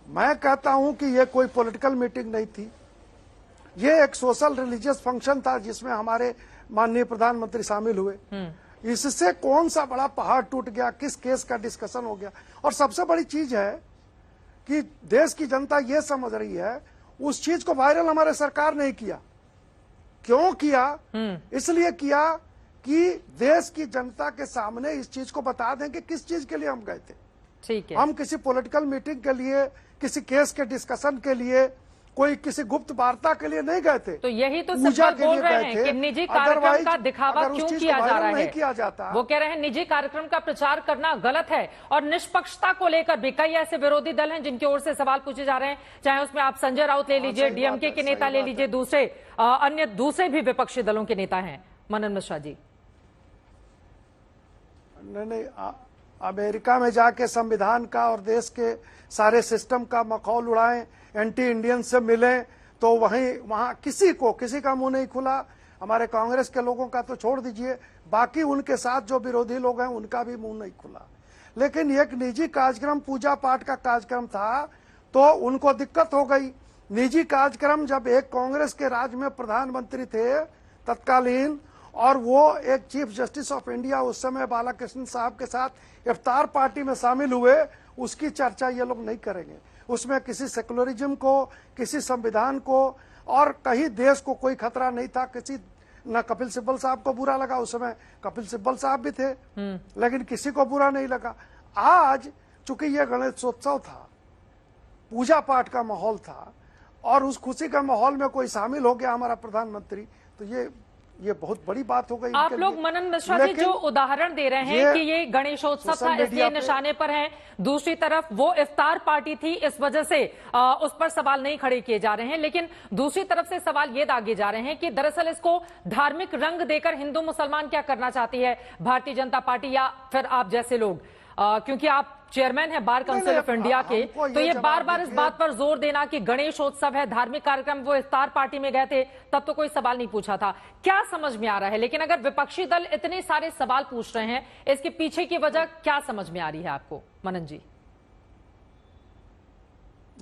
मैं कहता हूं कि ये कोई पॉलिटिकल मीटिंग नहीं थी, ये एक सोशल रिलीजियस फंक्शन था जिसमें हमारे माननीय प्रधानमंत्री शामिल हुए। इससे कौन सा बड़ा पहाड़ टूट गया, किस केस का डिस्कशन हो गया? और सबसे बड़ी चीज है कि देश की जनता ये समझ रही है उस चीज को वायरल हमारे सरकार नहीं किया, क्यों किया? इसलिए किया कि देश की जनता के सामने इस चीज को बता दें कि किस चीज के लिए हम गए थे। ठीक है। हम किसी पॉलिटिकल मीटिंग के लिए, किसी केस के डिस्कशन के लिए, कोई किसी गुप्त वार्ता के लिए नहीं गए थे। तो यही तो पूजा सवाल के बोल लिए रहे गए हैं थे। कि निजी कार्यक्रम का दिखावा अगर उस क्यों चीज को किया जा वायरल रहा नहीं है। किया जाता। वो कह रहे हैं निजी कार्यक्रम का प्रचार करना गलत है और निष्पक्षता को लेकर भी कई ऐसे विरोधी दल हैं जिनकी ओर से सवाल पूछे जा रहे हैं, चाहे उसमें आप संजय राउत ले लीजिए, डीएमके के नेता ले लीजिए, दूसरे भी विपक्षी दलों के नेता हैं। मनन मिश्रा जी। नहीं, अमेरिका में जाके संविधान का और देश के सारे सिस्टम का मखौल उड़ाएं, एंटी इंडियन से मिलें, तो वहां किसी का मुंह नहीं खुला। हमारे कांग्रेस के लोगों का तो छोड़ दीजिए, बाकी उनके साथ जो विरोधी लोग हैं उनका भी मुंह नहीं खुला। लेकिन एक निजी कार्यक्रम, पूजा पाठ का कार्यक्रम था, तो उनको दिक्कत हो गई। निजी कार्यक्रम, जब एक कांग्रेस के राज में प्रधानमंत्री थे तत्कालीन, और वो एक चीफ जस्टिस ऑफ इंडिया उस समय बालाकृष्ण साहब के साथ इफ्तार पार्टी में शामिल हुए, उसकी चर्चा ये लोग नहीं करेंगे। उसमें किसी सेकुलरिज्म को, किसी संविधान को, और कहीं देश को कोई खतरा नहीं था। न कपिल सिब्बल साहब को बुरा लगा, उस समय कपिल सिब्बल साहब भी थे, लेकिन किसी को बुरा नहीं लगा। आज चूंकि ये गणेशोत्सव था, पूजा पाठ का माहौल था, और उस खुशी का माहौल में कोई शामिल हो गया हमारा प्रधानमंत्री, तो ये बहुत बड़ी बात हो गई। आप लोग मनन मिश्रा जी जो उदाहरण दे रहे हैं कि ये गणेशोत्सव था इसलिए निशाने पर है, दूसरी तरफ वो इफ्तार पार्टी थी इस वजह से उस पर सवाल नहीं खड़े किए जा रहे हैं, लेकिन दूसरी तरफ से सवाल ये दागे जा रहे हैं कि दरअसल इसको धार्मिक रंग देकर हिंदू मुसलमान क्या करना चाहती है भारतीय जनता पार्टी या फिर आप जैसे लोग, क्योंकि आप चेयरमैन है बार काउंसिल ऑफ इंडिया के, तो ये बार बार इस बात पर जोर देना कि गणेशोत्सव है, धार्मिक कार्यक्रम, वो इफ्तार पार्टी में गए थे तब तो कोई सवाल नहीं पूछा था, क्या समझ में आ रहा है? लेकिन अगर विपक्षी दल इतने सारे सवाल पूछ रहे हैं, इसके पीछे की वजह क्या समझ में आ रही है आपको, मनन जी?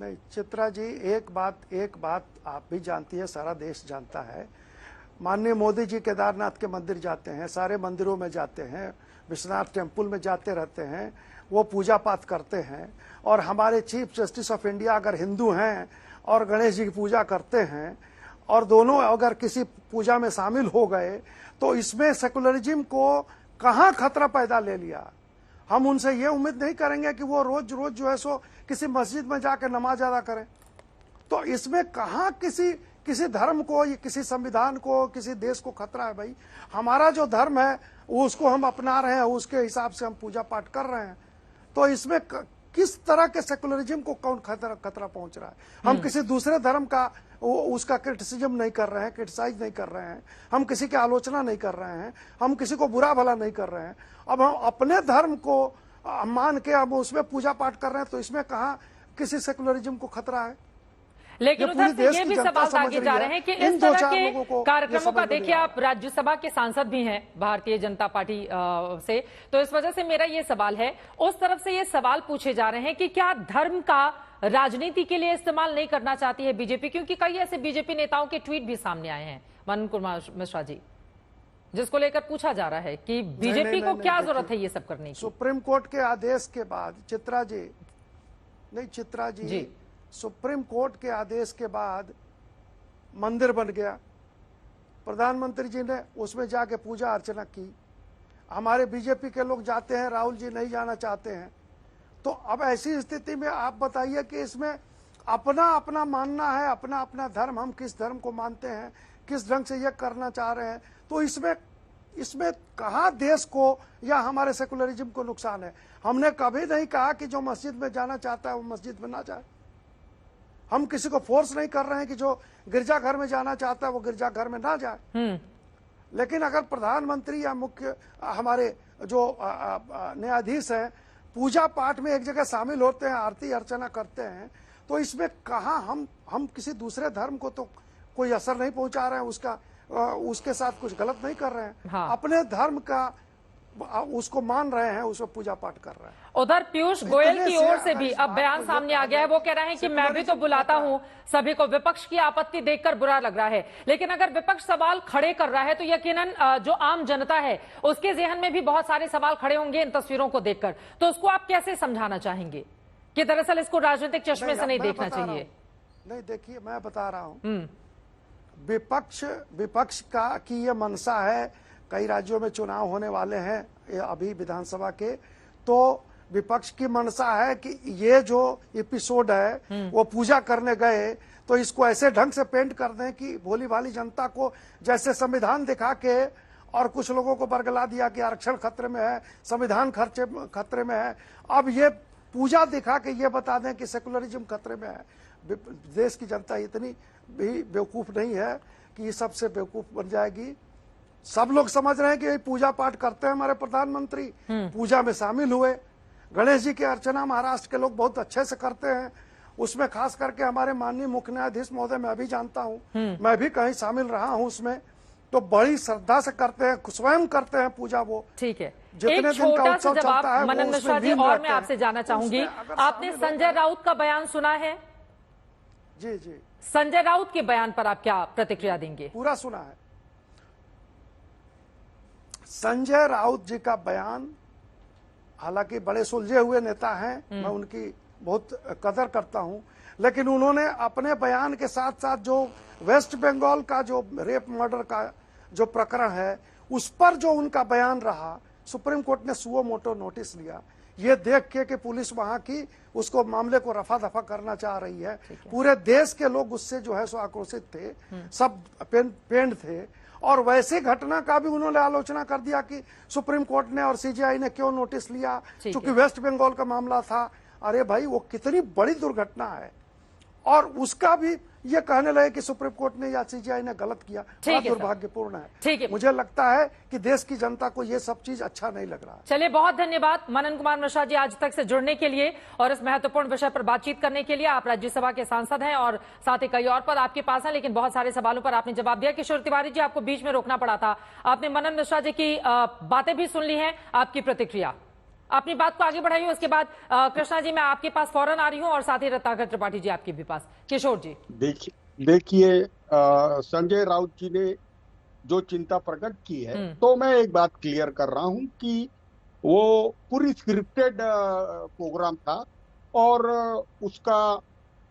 नहीं चित्रा जी, एक बात आप भी जानती है, सारा देश जानता है। माननीय मोदी जी केदारनाथ के मंदिर जाते हैं, सारे मंदिरों में जाते हैं, विश्वनाथ टेम्पल में जाते रहते हैं, वो पूजा पाठ करते हैं। और हमारे चीफ जस्टिस ऑफ इंडिया अगर हिंदू हैं और गणेश जी की पूजा करते हैं, और दोनों अगर किसी पूजा में शामिल हो गए, तो इसमें सेकुलरिज्म को कहाँ खतरा पैदा ले लिया? हम उनसे ये उम्मीद नहीं करेंगे कि वो रोज रोज जो है सो किसी मस्जिद में जाकर नमाज अदा करें। तो इसमें कहाँ किसी धर्म को, किसी संविधान को, किसी देश को खतरा है? भाई हमारा जो धर्म है उसको हम अपना रहे हैं, उसके हिसाब से हम पूजा पाठ कर रहे हैं, तो इसमें किस तरह के सेकुलरिज्म को कौन खतरा पहुंच रहा है? हम किसी दूसरे धर्म का उसका क्रिटिसिज्म नहीं कर रहे हैं, क्रिटिसाइज नहीं कर रहे हैं, हम किसी की आलोचना नहीं कर रहे हैं, हम किसी को बुरा भला नहीं कर रहे हैं। अब हम अपने धर्म को मान के हम उसमें पूजा पाठ कर रहे हैं, तो इसमें कहाँ किसी सेकुलरिज्म को खतरा है? लेकिन उधर से ये भी सवाल दागे जा रहे हैं कि इस तरह के कार्यक्रमों का, देखिए आप राज्यसभा के सांसद भी हैं भारतीय जनता पार्टी से, तो इस वजह से मेरा ये सवाल है, उस तरफ से ये सवाल पूछे जा रहे हैं कि क्या धर्म का राजनीति के लिए इस्तेमाल नहीं करना चाहती है बीजेपी? क्योंकि कई ऐसे बीजेपी नेताओं के ट्वीट भी सामने आए हैं मनन कुमार मिश्रा जी, जिसको लेकर पूछा जा रहा है कि बीजेपी को क्या जरूरत है ये सब करने की? सुप्रीम कोर्ट के आदेश के बाद चित्रा जी सुप्रीम कोर्ट के आदेश के बाद मंदिर बन गया, प्रधानमंत्री जी ने उसमें जाके पूजा अर्चना की, हमारे बीजेपी के लोग जाते हैं, राहुल जी नहीं जाना चाहते हैं। तो अब ऐसी स्थिति में आप बताइए कि इसमें अपना अपना मानना है, अपना अपना धर्म, हम किस धर्म को मानते हैं, किस ढंग से ये करना चाह रहे हैं, तो इसमें कहाँ देश को या हमारे सेकुलरिज्म को नुकसान है? हमने कभी नहीं कहा कि जो मस्जिद में जाना चाहता है वो मस्जिद में ना जाए। हम किसी को फोर्स नहीं कर रहे हैं कि जो गिरजाघर में जाना चाहता है वो गिरजाघर में ना जाए। लेकिन अगर प्रधानमंत्री या मुख्य हमारे जो न्यायाधीश हैं पूजा पाठ में एक जगह शामिल होते हैं, आरती अर्चना करते हैं, तो इसमें कहाँ हम किसी दूसरे धर्म को तो कोई असर नहीं पहुंचा रहे हैं, उसके साथ कुछ गलत नहीं कर रहे हैं। हाँ। अपने धर्म का उसको मान रहे हैं, उसको पूजा पाठ कर रहे हैं। उधर पीयूष गोयल की ओर से भी अब बयान सामने आ गया है, वो कह रहे हैं कि मैं भी तो बुलाता हूं सभी को, विपक्ष की आपत्ति देखकर बुरा लग रहा है, लेकिन अगर विपक्ष सवाल खड़े कर रहा है तो यकीनन जो आम जनता है उसके जहन में भी बहुत सारे सवाल खड़े होंगे इन तस्वीरों को देखकर, तो उसको आप कैसे समझाना चाहेंगे कि दरअसल इसको राजनीतिक चश्मे से नहीं देखना चाहिए? नहीं देखिए, मैं बता रहा हूं, विपक्ष का की ये मनसा है, कई राज्यों में चुनाव होने वाले हैं ये अभी विधानसभा के, तो विपक्ष की मनसा है कि ये जो एपिसोड है वो पूजा करने गए तो इसको ऐसे ढंग से पेंट कर दें कि भोली भाली जनता को जैसे संविधान दिखा के और कुछ लोगों को बरगला दिया कि आरक्षण खतरे में है, संविधान खतरे में है, अब ये पूजा दिखा के ये बता दें कि सेकुलरिज्म खतरे में है। देश की जनता इतनी भी बेवकूफ नहीं है कि ये सबसे बेवकूफ बन जाएगी। सब लोग समझ रहे हैं कि पूजा पाठ करते हैं हमारे प्रधानमंत्री, पूजा में शामिल हुए। गणेश जी की अर्चना महाराष्ट्र के लोग बहुत अच्छे से करते हैं, उसमें खास करके हमारे माननीय मुख्य न्यायाधीश महोदय मैं भी जानता हूँ, मैं भी कहीं शामिल रहा हूँ उसमें, तो बड़ी श्रद्धा से करते हैं, स्वयं करते हैं पूजा वो। ठीक है, जितने एक दिन का छोटा सा उत्सव जवाब चलता है मनन मिश्रा जी, और मैं आपसे जानना चाहूंगी, आपने संजय राउत का बयान सुना है? जी जी, संजय राउत के बयान पर आप क्या प्रतिक्रिया देंगे? पूरा सुना है। संजय राउत जी का बयान, हालांकि बड़े सुलझे हुए नेता हैं, मैं उनकी बहुत कदर करता हूं, लेकिन उन्होंने अपने बयान के साथ साथ जो वेस्ट बंगाल का जो रेप मर्डर का जो प्रकरण है उस पर जो उनका बयान रहा, सुप्रीम कोर्ट ने सुओ मोटो नोटिस लिया, ये देख के कि पुलिस वहां की उसको मामले को रफा दफा करना चाह रही है। पूरे देश के लोग उससे जो है सो आक्रोशित थे, सब पेंड थे, और वैसे घटना का भी उन्होंने आलोचना कर दिया कि सुप्रीम कोर्ट ने और सीजीआई ने क्यों नोटिस लिया, क्योंकि वेस्ट बंगाल का मामला था। अरे भाई, वो कितनी बड़ी दुर्घटना है, और उसका भी ये कहने लगे कि सुप्रीम कोर्ट ने या सीजीआई ने गलत किया, बड़ा दुर्भाग्यपूर्ण है। ठीक है, मुझे लगता है कि देश की जनता को ये सब चीज अच्छा नहीं लग रहा। चलिए, बहुत धन्यवाद मनन कुमार मिश्रा जी आज तक से जुड़ने के लिए और इस महत्वपूर्ण विषय पर बातचीत करने के लिए। आप राज्यसभा के सांसद हैं और साथ ही कई और पद आपके पास हैं, लेकिन बहुत सारे सवालों पर आपने जवाब दिया। किशोर तिवारी जी, आपको बीच में रोकना पड़ा था, आपने मनन मिश्रा जी की बातें भी सुन ली हैं, आपकी प्रतिक्रिया, अपनी बात को आगे बढ़ाइए। उसके बाद कृष्णा जी, मैं आपके पास फौरन आ रही हूं, और साथ ही रत्नाकर त्रिपाठी जी आपके भी पास। किशोर जी, देखिए संजय राउत जी ने जो चिंता प्रकट की है, तो मैं एक बात क्लियर कर रहा हूं कि वो पूरी स्क्रिप्टेड प्रोग्राम था, और उसका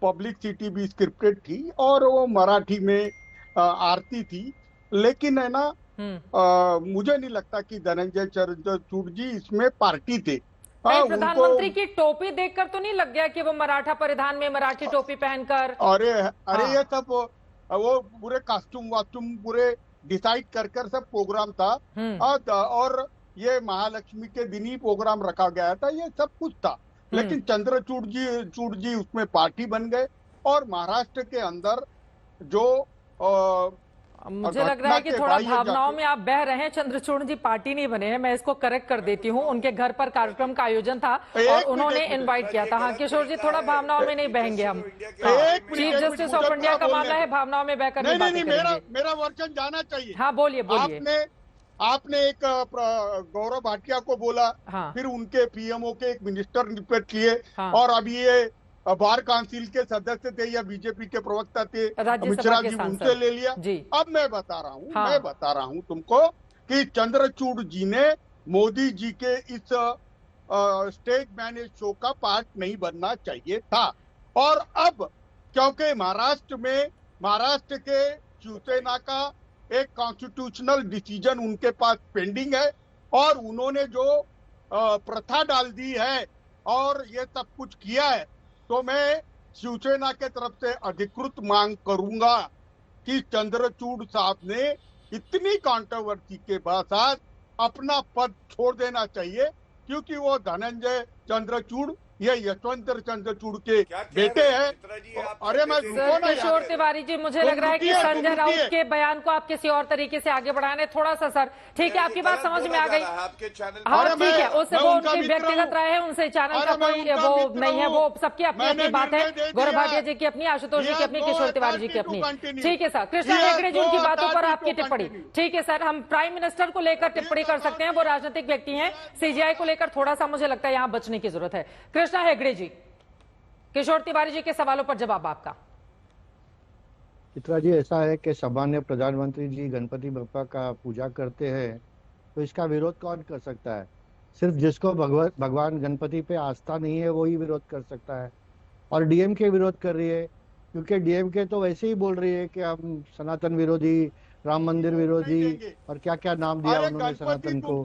पब्लिसिटी भी स्क्रिप्टेड थी, और वो मराठी में आरती थी, लेकिन है ना, मुझे नहीं लगता कि धनंजय चंद्रचूड़ जी इसमें पार्टी थे। प्रधानमंत्री की टोपी देखकर तो नहीं लग गया कि वो मराठा परिधान में मराठी टोपी पहनकर? अरे ये सब वो पूरे कॉस्ट्यूम वास्ट्यूम पूरे डिसाइड कर सब प्रोग्राम था, और ये महालक्ष्मी के दिन ही प्रोग्राम रखा गया था, ये सब कुछ था। लेकिन चंद्रचूड़ जी उसमें पार्टी बन गए, और महाराष्ट्र के अंदर जो मुझे लग रहा है कि थोड़ा भावनाओं में आप बह रहे हैं। चंद्रचूड़ जी पार्टी नहीं बने हैं, मैं इसको करेक्ट कर देती हूँ। उनके घर पर कार्यक्रम का आयोजन था और उन्होंने इनवाइट किया था। हाँ किशोर जी, थोड़ा भावनाओं में नहीं बहेंगे हम। चीफ जस्टिस ऑफ इंडिया का मामला है, भावनाओं में बहकर नहीं बातें करेंगे। मेरा वर्जन जाना चाहिए। हाँ बोलिए। आपने एक गौरव भाटिया को बोला, फिर उनके पीएमओ के एक मिनिस्टर नियुक्त किए, और अभी ये बार काउंसिल के सदस्य थे या बीजेपी के प्रवक्ता थे मिश्रा जी, उनसे ले लिया। अब मैं बता रहा हूँ तुमको कि चंद्रचूड़ जी ने मोदी जी के इस स्टेज मैनेज शो का पार्ट नहीं बनना चाहिए था। और अब क्योंकि महाराष्ट्र के शिवसेना का एक कॉन्स्टिट्यूशनल डिसीजन उनके पास पेंडिंग है, और उन्होंने जो प्रथा डाल दी है और ये सब कुछ किया है, तो मैं शिवसेना के तरफ से अधिकृत मांग करूंगा कि चंद्रचूड़ साहब ने इतनी कंट्रोवर्सी के बाद अपना पद छोड़ देना चाहिए, क्योंकि वो धनंजय चंद्रचूड़ ये यशवंत चंद्रचूड़ के बेटे हैं। अरे मैं किशोर तिवारी जी, मुझे लग रहा है कि संजय राउत के बयान को आप किसी और तरीके से आगे बढ़ाने थोड़ा सा। सर ठीक है, आपकी बात समझ में आ गई। हाँ ठीक है, उससे वो उनकी व्यक्तिगत राय है, उनसे चैनल का कोई वो नहीं है, वो सबकी अपनी अपनी बात है। गौरव भाटिया जी की अपनी, आशुतोष जी की अपनी, किशोर तिवारी जी की अपनी। ठीक है सर, कृष्णा हेगड़े जी उनकी बातों पर आपकी टिप्पणी। ठीक है सर, हम प्राइम मिनिस्टर को लेकर टिप्पणी कर सकते हैं, वो राजनीतिक व्यक्ति हैं। सीजीआई को लेकर थोड़ा सा मुझे लगता है यहाँ बचने की जरूरत है। कृष्णा हेगड़े जी, किशोर तिवारी जी के सवालों पर जवाब आपका। चित्रा जी, ऐसा है कि सामान्य प्रधानमंत्री जी गणपति बप्पा का पूजा करते हैं, तो इसका विरोध कौन कर सकता है? सिर्फ जिसको भगवान गणपति पे आस्था नहीं है वो ही विरोध कर सकता है। और डीएमके विरोध कर रही है क्योंकि डीएमके तो वैसे ही बोल रही है कि हम सनातन विरोधी, राम मंदिर विरोधी और क्या क्या नाम दिया उन्होंने सनातन को।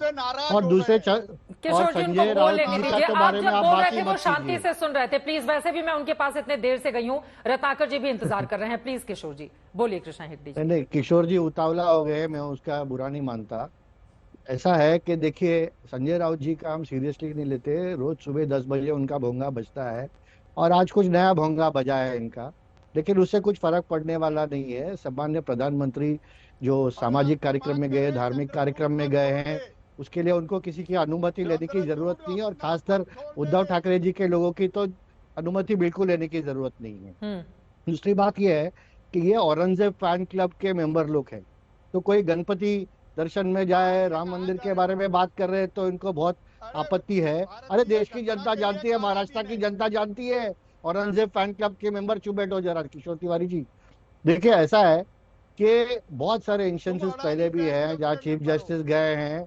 और दूसरे किशोर जी उनको बोल लेने दीजिए। आप जब बोल रहे थे वो शांति से सुन रहे थे, प्लीज। वैसे भी मैं उनके पास इतने देर से गई हूँ, रत्नाकर जी भी इंतजार कर रहे हैं। प्लीज किशोर जी बोलिए। कृष्णा हेगड़े जी। नहीं, किशोर जी उतावला हो गए, मैं उसका बुरा नहीं मानता। ऐसा है कि देखिए, संजय राउत जी का हम सीरियसली नहीं लेते। रोज सुबह 10 बजे उनका भोंगा बजता है और आज कुछ नया भोंगा बजा है इनका, लेकिन उससे कुछ फर्क पड़ने वाला नहीं है। सम्मान्य प्रधानमंत्री जो सामाजिक कार्यक्रम में गए, धार्मिक कार्यक्रम में गए हैं, उसके लिए उनको किसी की अनुमति लेने की जरूरत नहीं है। और खासकर उद्धव ठाकरे जी के लोगों की तो अनुमति बिल्कुल लेने की जरूरत नहीं है। दूसरी बात यह है कि ये औरंगजेब फैन क्लब के मेंबर लोग हैं, तो कोई गणपति दर्शन में जाए, राम मंदिर के बारे में बात कर रहे हैं तो इनको बहुत आपत्ति है। अरे देश की जनता जानती है, महाराष्ट्र की जनता जानती है, औरंगजेब फैन क्लब के मेंबर। चुप बैठो जरा किशोर तिवारी जी। देखिए ऐसा है कि बहुत सारे इंस्टेंसेस पहले भी हैं जहाँ चीफ जस्टिस गए हैं।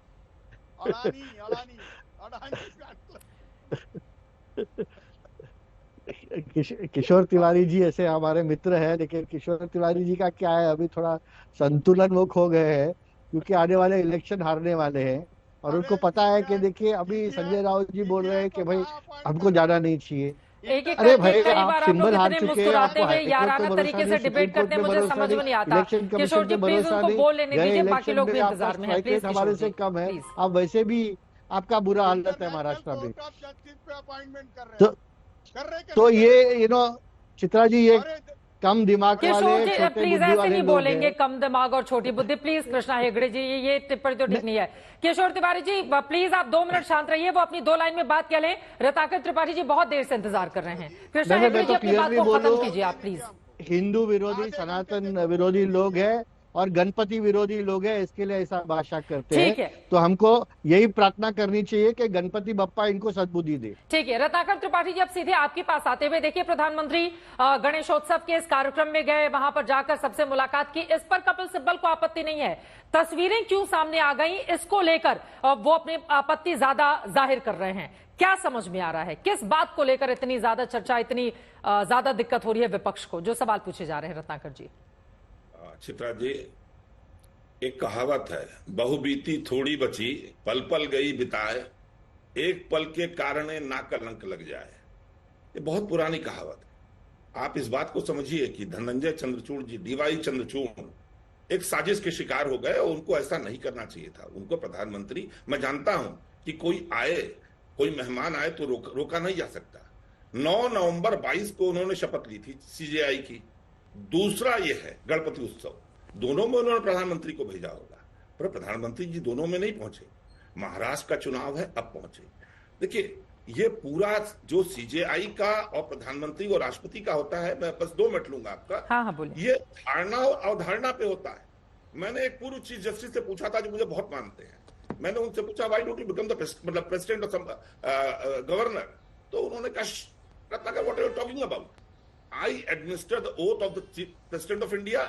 किशोर तिवारी जी ऐसे हमारे मित्र हैं, लेकिन किशोर तिवारी जी का क्या है, अभी थोड़ा संतुलन वो खो गए हैं, क्योंकि आने वाले इलेक्शन हारने वाले हैं। और उनको पता है कि देखिए अभी संजय राउत जी बोल रहे हैं कि भाई हमको जाना नहीं चाहिए। एक एक अरे भाई, कई आप बार आप सिंबल लोग हार इतने चुके हैं, मुस्कुराते आपको हुए हाईकोर्ट याराना पे तरीके से भरोसा नहीं, डिबेट सुप्रीम करते हैं, कोर्ट मुझे पे समझ भरोसा में नहीं नहीं, आता। इलेक्शन कमीशन किशोर जी पे प्लीज भरोसा उनको नहीं, बोल लेने गए दीजिए, बाकी इलेक्शन लोग भी में आपका इंतजार में हैं। स्ट्राइक प्लीज रेट हमारे किशोर से जी कम है। प्लीज। अब वैसे भी आपका बुरा हालत है महाराष्ट्र में। तो ये चित्रा जी, ये कम दिमाग किशोर वाले, जी छोटे प्लीज बुद्धि ऐसे वाले नहीं लोग बोलेंगे, हैं। कम दिमाग और छोटी बुद्धि। प्लीज कृष्णा हेगड़े जी, ये टिप्पणी तो ठीक नहीं है। किशोर तिवारी जी प्लीज आप 2 मिनट शांत रहिए, वो अपनी 2 लाइन में बात कह लें। रत्नाकर त्रिपाठी जी बहुत देर से इंतजार कर रहे हैं। कृष्णा हेगड़े जी अपनी बात को खत्म कीजिए आप प्लीज। हिंदू विरोधी, सनातन विरोधी लोग हैं और गणपति विरोधी लोग हैं, इसके लिए ऐसा भाषा करते हैं। तो हमको यही प्रार्थना करनी चाहिए कि गणपति बप्पा इनको सद्बुद्धि दे। ठीक है रत्नाकर त्रिपाठी जी, अब सीधे आपके पास आते हुए देखिए, प्रधानमंत्री गणेशोत्सव के इस कार्यक्रम में गए, वहां पर जाकर सबसे मुलाकात की। इस पर कपिल सिब्बल को आपत्ति नहीं है। तस्वीरें क्यों सामने आ गई, इसको लेकर वो अपनी आपत्ति ज्यादा जाहिर कर रहे हैं। क्या समझ में आ रहा है, किस बात को लेकर इतनी ज्यादा चर्चा, इतनी ज्यादा दिक्कत हो रही है विपक्ष को? जो सवाल पूछे जा रहे हैं रत्नाकर जी। चित्रा जी, एक कहावत है, बहु बीती थोड़ी बची, पल पल गई बिताए, एक पल के कारण ना कलंक लग जाए। ये बहुत पुरानी कहावत है। आप इस बात को समझिए कि धनंजय चंद्रचूड़ जी, डीवाई चंद्रचूड़ एक साजिश के शिकार हो गए और उनको ऐसा नहीं करना चाहिए था। उनको प्रधानमंत्री, मैं जानता हूं कि कोई आए, कोई मेहमान आए तो रोका नहीं जा सकता। 9 नवंबर 22 को उन्होंने शपथ ली थी सीजेआई की। दूसरा ये है गणपति उत्सव, दोनों में उन्होंने प्रधानमंत्री को भेजा होगा, पर प्रधानमंत्री जी दोनों में नहीं पहुंचे। महाराष्ट्र का चुनाव है, अब पहुंचे। देखिए, ये पूरा जो सीजेआई का और प्रधानमंत्री और राष्ट्रपति का होता है, मैं बस 2 मिनट लूंगा आपका। हाँ, बोलिए। ये धारणा और अवधारणा पे होता है। मैंने एक पूर्व चीफ जस्टिस से पूछा था, जो मुझे बहुत मानते हैं। मैंने उनसे पूछा, why don't you become the president of governor? तो उन्होंने कहा, Ratnakar, what are you talking about? I administer the oath of the Chief President of India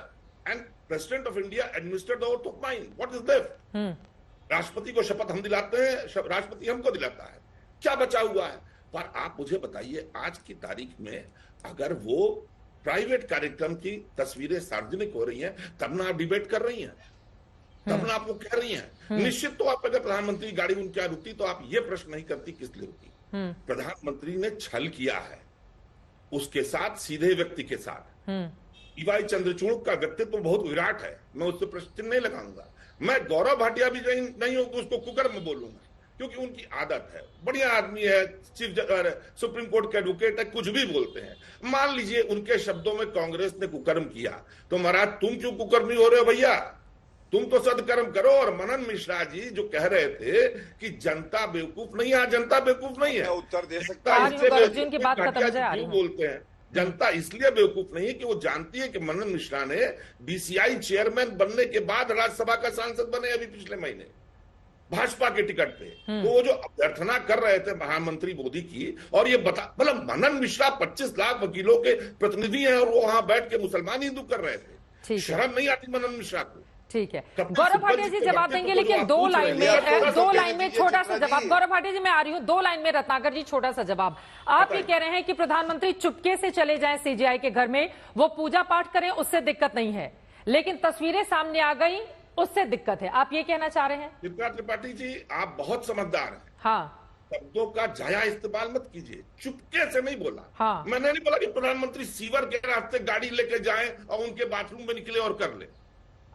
and President of India administer the oath of mine. What is left? राष्ट्रपति को शपथ हम दिलाते हैं, राष्ट्रपति हमको दिलाता है। क्या बचा हुआ है? पर आप मुझे बताइए, आज की तारीख में अगर वो प्राइवेट कार्यक्रम की तस्वीरें सार्वजनिक हो रही हैं, तब ना आप डिबेट कर रही हैं, तब ना आप वो कह रही हैं। निश्चित तो आप अगर प्रधानमंत्री गाड़ी उनकी यहाँ रुकती तो आप ये प्रश्न नहीं करती किस लिए रुकी। प्रधानमंत्री ने छल किया है उसके साथ, सीधे व्यक्ति के साथ। डीवाई चंद्रचूड़ का व्यक्तित्व बहुत विराट है, मैं उससे प्रश्न नहीं लगाऊंगा। मैं गौरव भाटिया भी नहीं हूं तो उसको कुकर में बोलूंगा, क्योंकि उनकी आदत है, बढ़िया आदमी है, सुप्रीम कोर्ट के एडवोकेट है, कुछ भी बोलते हैं। मान लीजिए उनके शब्दों में कांग्रेस ने कुकर्म किया, तो महाराज तुम क्यों कुकर्मी हो रहे हो भैया? तुम तो सदकर्म करो। और मनन मिश्रा जी जो कह रहे थे कि जनता बेवकूफ नहीं है, जनता बेवकूफ नहीं है। उत्तर दे सकता है, क्यों बोलते हैं? जनता इसलिए बेवकूफ नहीं है कि वो जानती है कि मनन मिश्रा ने बीसीआई चेयरमैन बनने के बाद राज्यसभा का सांसद बने अभी पिछले महीने भाजपा के टिकट पे। तो वो जो अभ्यर्थना कर रहे थे प्रधानमंत्री मोदी की, और ये मतलब मनन मिश्रा 25 लाख वकीलों के प्रतिनिधि हैं और वो वहां बैठ के मुसलमान हिंदू कर रहे थे। शर्म नहीं आती मनन मिश्रा को? ठीक है, गौरव भाटिया जी जवाब देंगे, लेकिन दो लाइन में छोटा सा जवाब। गौरव भाटिया जी मैं आ रही हूँ, 2 लाइन में रत्नाकर जी छोटा सा जवाब। आप ये कह रहे हैं कि प्रधानमंत्री चुपके से चले जाएं सीजेआई के घर में, वो पूजा पाठ करें, उससे दिक्कत नहीं है, लेकिन तस्वीरें सामने आ गई उससे दिक्कत है, आप ये कहना चाह रहे हैं? चित्रा त्रिपाठी जी आप बहुत समझदार हैं। हाँ, शब्दों का जाया इस्तेमाल मत कीजिए। चुपके से नहीं बोला। हाँ। मैंने नहीं बोला कि प्रधानमंत्री सीवर के रास्ते गाड़ी लेके जाएं और उनके बाथरूम में निकले और कर ले।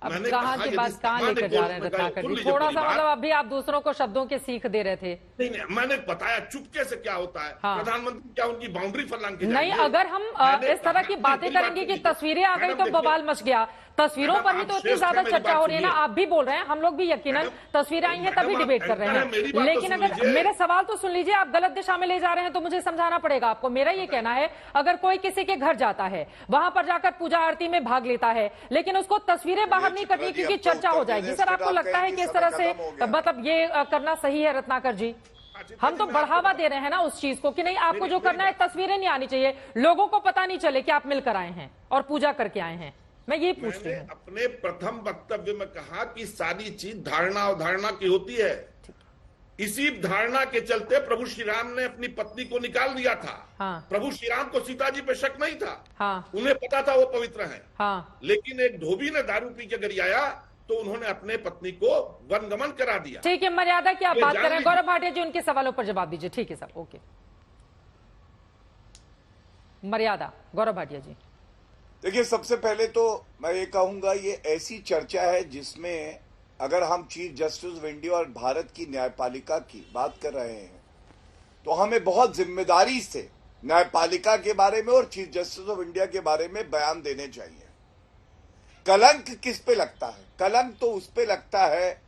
अब कहाँ की बात कहाँ लेकर जा रहे हैं रत्नाकर जी? थोड़ा सा मतलब अभी आप दूसरों को शब्दों के सीख दे रहे थे। नहीं, मैंने बताया चुपके से क्या होता है। हाँ। प्रधानमंत्री क्या उनकी बाउंड्री फलांग की नहीं, अगर हम इस तरह की बातें करेंगे कि तस्वीरें आ गई तो बवाल मच गया, तस्वीरों पर ही तो इतनी ज्यादा चर्चा हो रही है ना, आप भी बोल रहे हैं, हम लोग भी यकीनन तस्वीरें आई हैं तभी डिबेट कर रहे हैं, लेकिन अगर मेरे सवाल तो सुन लीजिए, आप गलत दिशा में ले जा रहे हैं तो मुझे समझाना पड़ेगा आपको। मेरा ये कहना है, अगर कोई किसी के घर जाता है, वहां पर जाकर पूजा आरती में भाग लेता है, लेकिन उसको तस्वीरें बाहर नहीं करनी क्योंकि चर्चा हो जाएगी, सर आपको लगता है कि इस तरह से मतलब ये करना सही है रत्नाकर जी? हम तो बढ़ावा दे रहे हैं ना उस चीज को कि नहीं, आपको जो करना है तस्वीरें नहीं आनी चाहिए, लोगों को पता नहीं चले कि आप मिलकर आए हैं और पूजा करके आए हैं। मैं ये पूछ रही हूँ। अपने प्रथम वक्तव्य में कहा कि सारी चीज धारणा अवधारणा की होती है। इसी धारणा के चलते प्रभु श्री राम ने अपनी पत्नी को निकाल दिया था। हाँ। प्रभु श्री राम को सीता जी पे शक नहीं था। हाँ। उन्हें पता था वो पवित्र हैं। हाँ। लेकिन एक धोबी ने दारू पी के गरियाया तो उन्होंने अपने पत्नी को वनगमन करा दिया। ठीक है, मर्यादा की आप बात कर रहे हैं। गौरव भाटिया जी उनके सवालों पर जवाब दीजिए। ठीक है सर, ओके। मर्यादा, गौरव भाटिया जी। देखिए, सबसे पहले तो मैं ये कहूंगा, ये ऐसी चर्चा है जिसमें अगर हम चीफ जस्टिस ऑफ इंडिया और भारत की न्यायपालिका की बात कर रहे हैं तो हमें बहुत जिम्मेदारी से न्यायपालिका के बारे में और चीफ जस्टिस ऑफ इंडिया के बारे में बयान देने चाहिए। कलंक किस पे लगता है? कलंक तो उस पे लगता है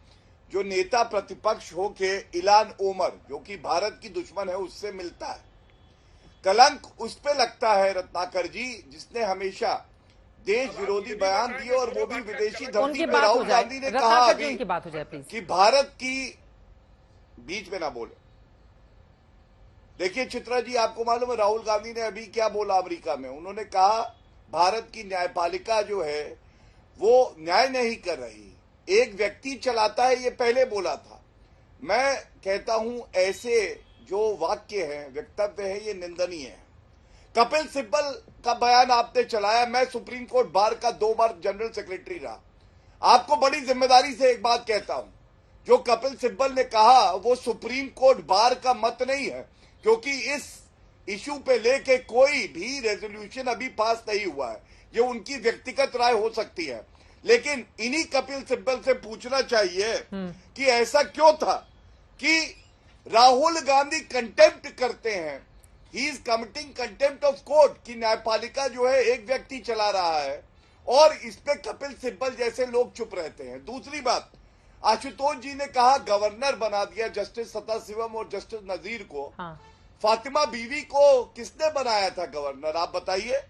जो नेता प्रतिपक्ष हो के इलान ओमर, जो कि भारत की दुश्मन है, उससे मिलता है। कलंक उस पे लगता है रत्नाकर जी जिसने हमेशा देश विरोधी बयान दिए और वो भी विदेशी धरती पर। राहुल गांधी ने कहा अभी कि भारत की, बीच में ना बोले। देखिए चित्रा जी, आपको मालूम है राहुल गांधी ने अभी क्या बोला अमेरिका में? उन्होंने कहा भारत की न्यायपालिका जो है वो न्याय नहीं कर रही, एक व्यक्ति चलाता है, ये पहले बोला था। मैं कहता हूं ऐसे जो वाक्य है, वक्तव्य है, ये निंदनीय है। कपिल सिब्बल का बयान आपने चलाया। मैं सुप्रीम कोर्ट बार का 2 बार जनरल सेक्रेटरी रहा। आपको बड़ी जिम्मेदारी से एक बात कहता हूं, जो कपिल सिब्बल ने कहा वो सुप्रीम कोर्ट बार का मत नहीं है, क्योंकि इस इश्यू पे लेके कोई भी रेजोल्यूशन अभी पास नहीं हुआ है। ये उनकी व्यक्तिगत राय हो सकती है, लेकिन इन्हीं कपिल सिब्बल से पूछना चाहिए कि ऐसा क्यों था कि राहुल गांधी कंटेम्प्ट करते हैं। He is committing contempt of court कि न्यायपालिका जो है एक व्यक्ति चला रहा है और इस पे कपिल सिब्बल जैसे लोग चुप रहते हैं। दूसरी बात, आशुतोष जी ने कहा गवर्नर बना दिया जस्टिस सदाशिवम और जस्टिस नजीर को। हाँ। फातिमा बीवी को किसने बनाया था गवर्नर, आप बताइए?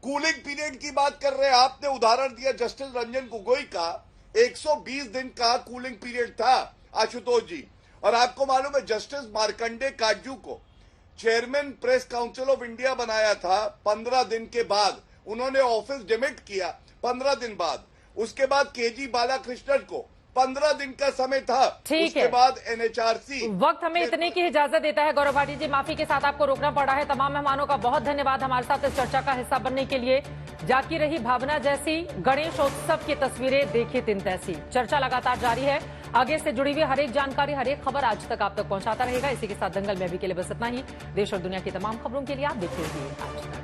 कूलिंग पीरियड की बात कर रहे हैं, आपने उदाहरण दिया जस्टिस रंजन गोगोई का, 120 दिन का कूलिंग पीरियड था आशुतोष जी। और आपको मालूम है जस्टिस मार्कंडे काटजू को chairman press council of India बनाया था 15 दिन के बाद, उन्होंने ऑफिस डिमिट किया 15 दिन बाद। उसके बाद केजी बालाकृष्णन को 15 दिन का समय था। उसके बाद एनएचआरसी। वक्त हमें इतने की इजाजत देता है। गौरव भाटिया जी, माफी के साथ आपको रोकना पड़ा है। तमाम मेहमानों का बहुत धन्यवाद हमारे साथ इस चर्चा का हिस्सा बनने के लिए। जाकी रही भावना जैसी, गणेशोत्सव की तस्वीरें देखी तिन तैसी। चर्चा लगातार जारी है, आगे से जुड़ी हुई हर एक जानकारी, हर एक खबर आज तक आप तक पहुंचाता रहेगा। इसी के साथ दंगल में अभी के लिए बस इतना ही। देश और दुनिया की तमाम खबरों के लिए आप देखते रहिए आज तक।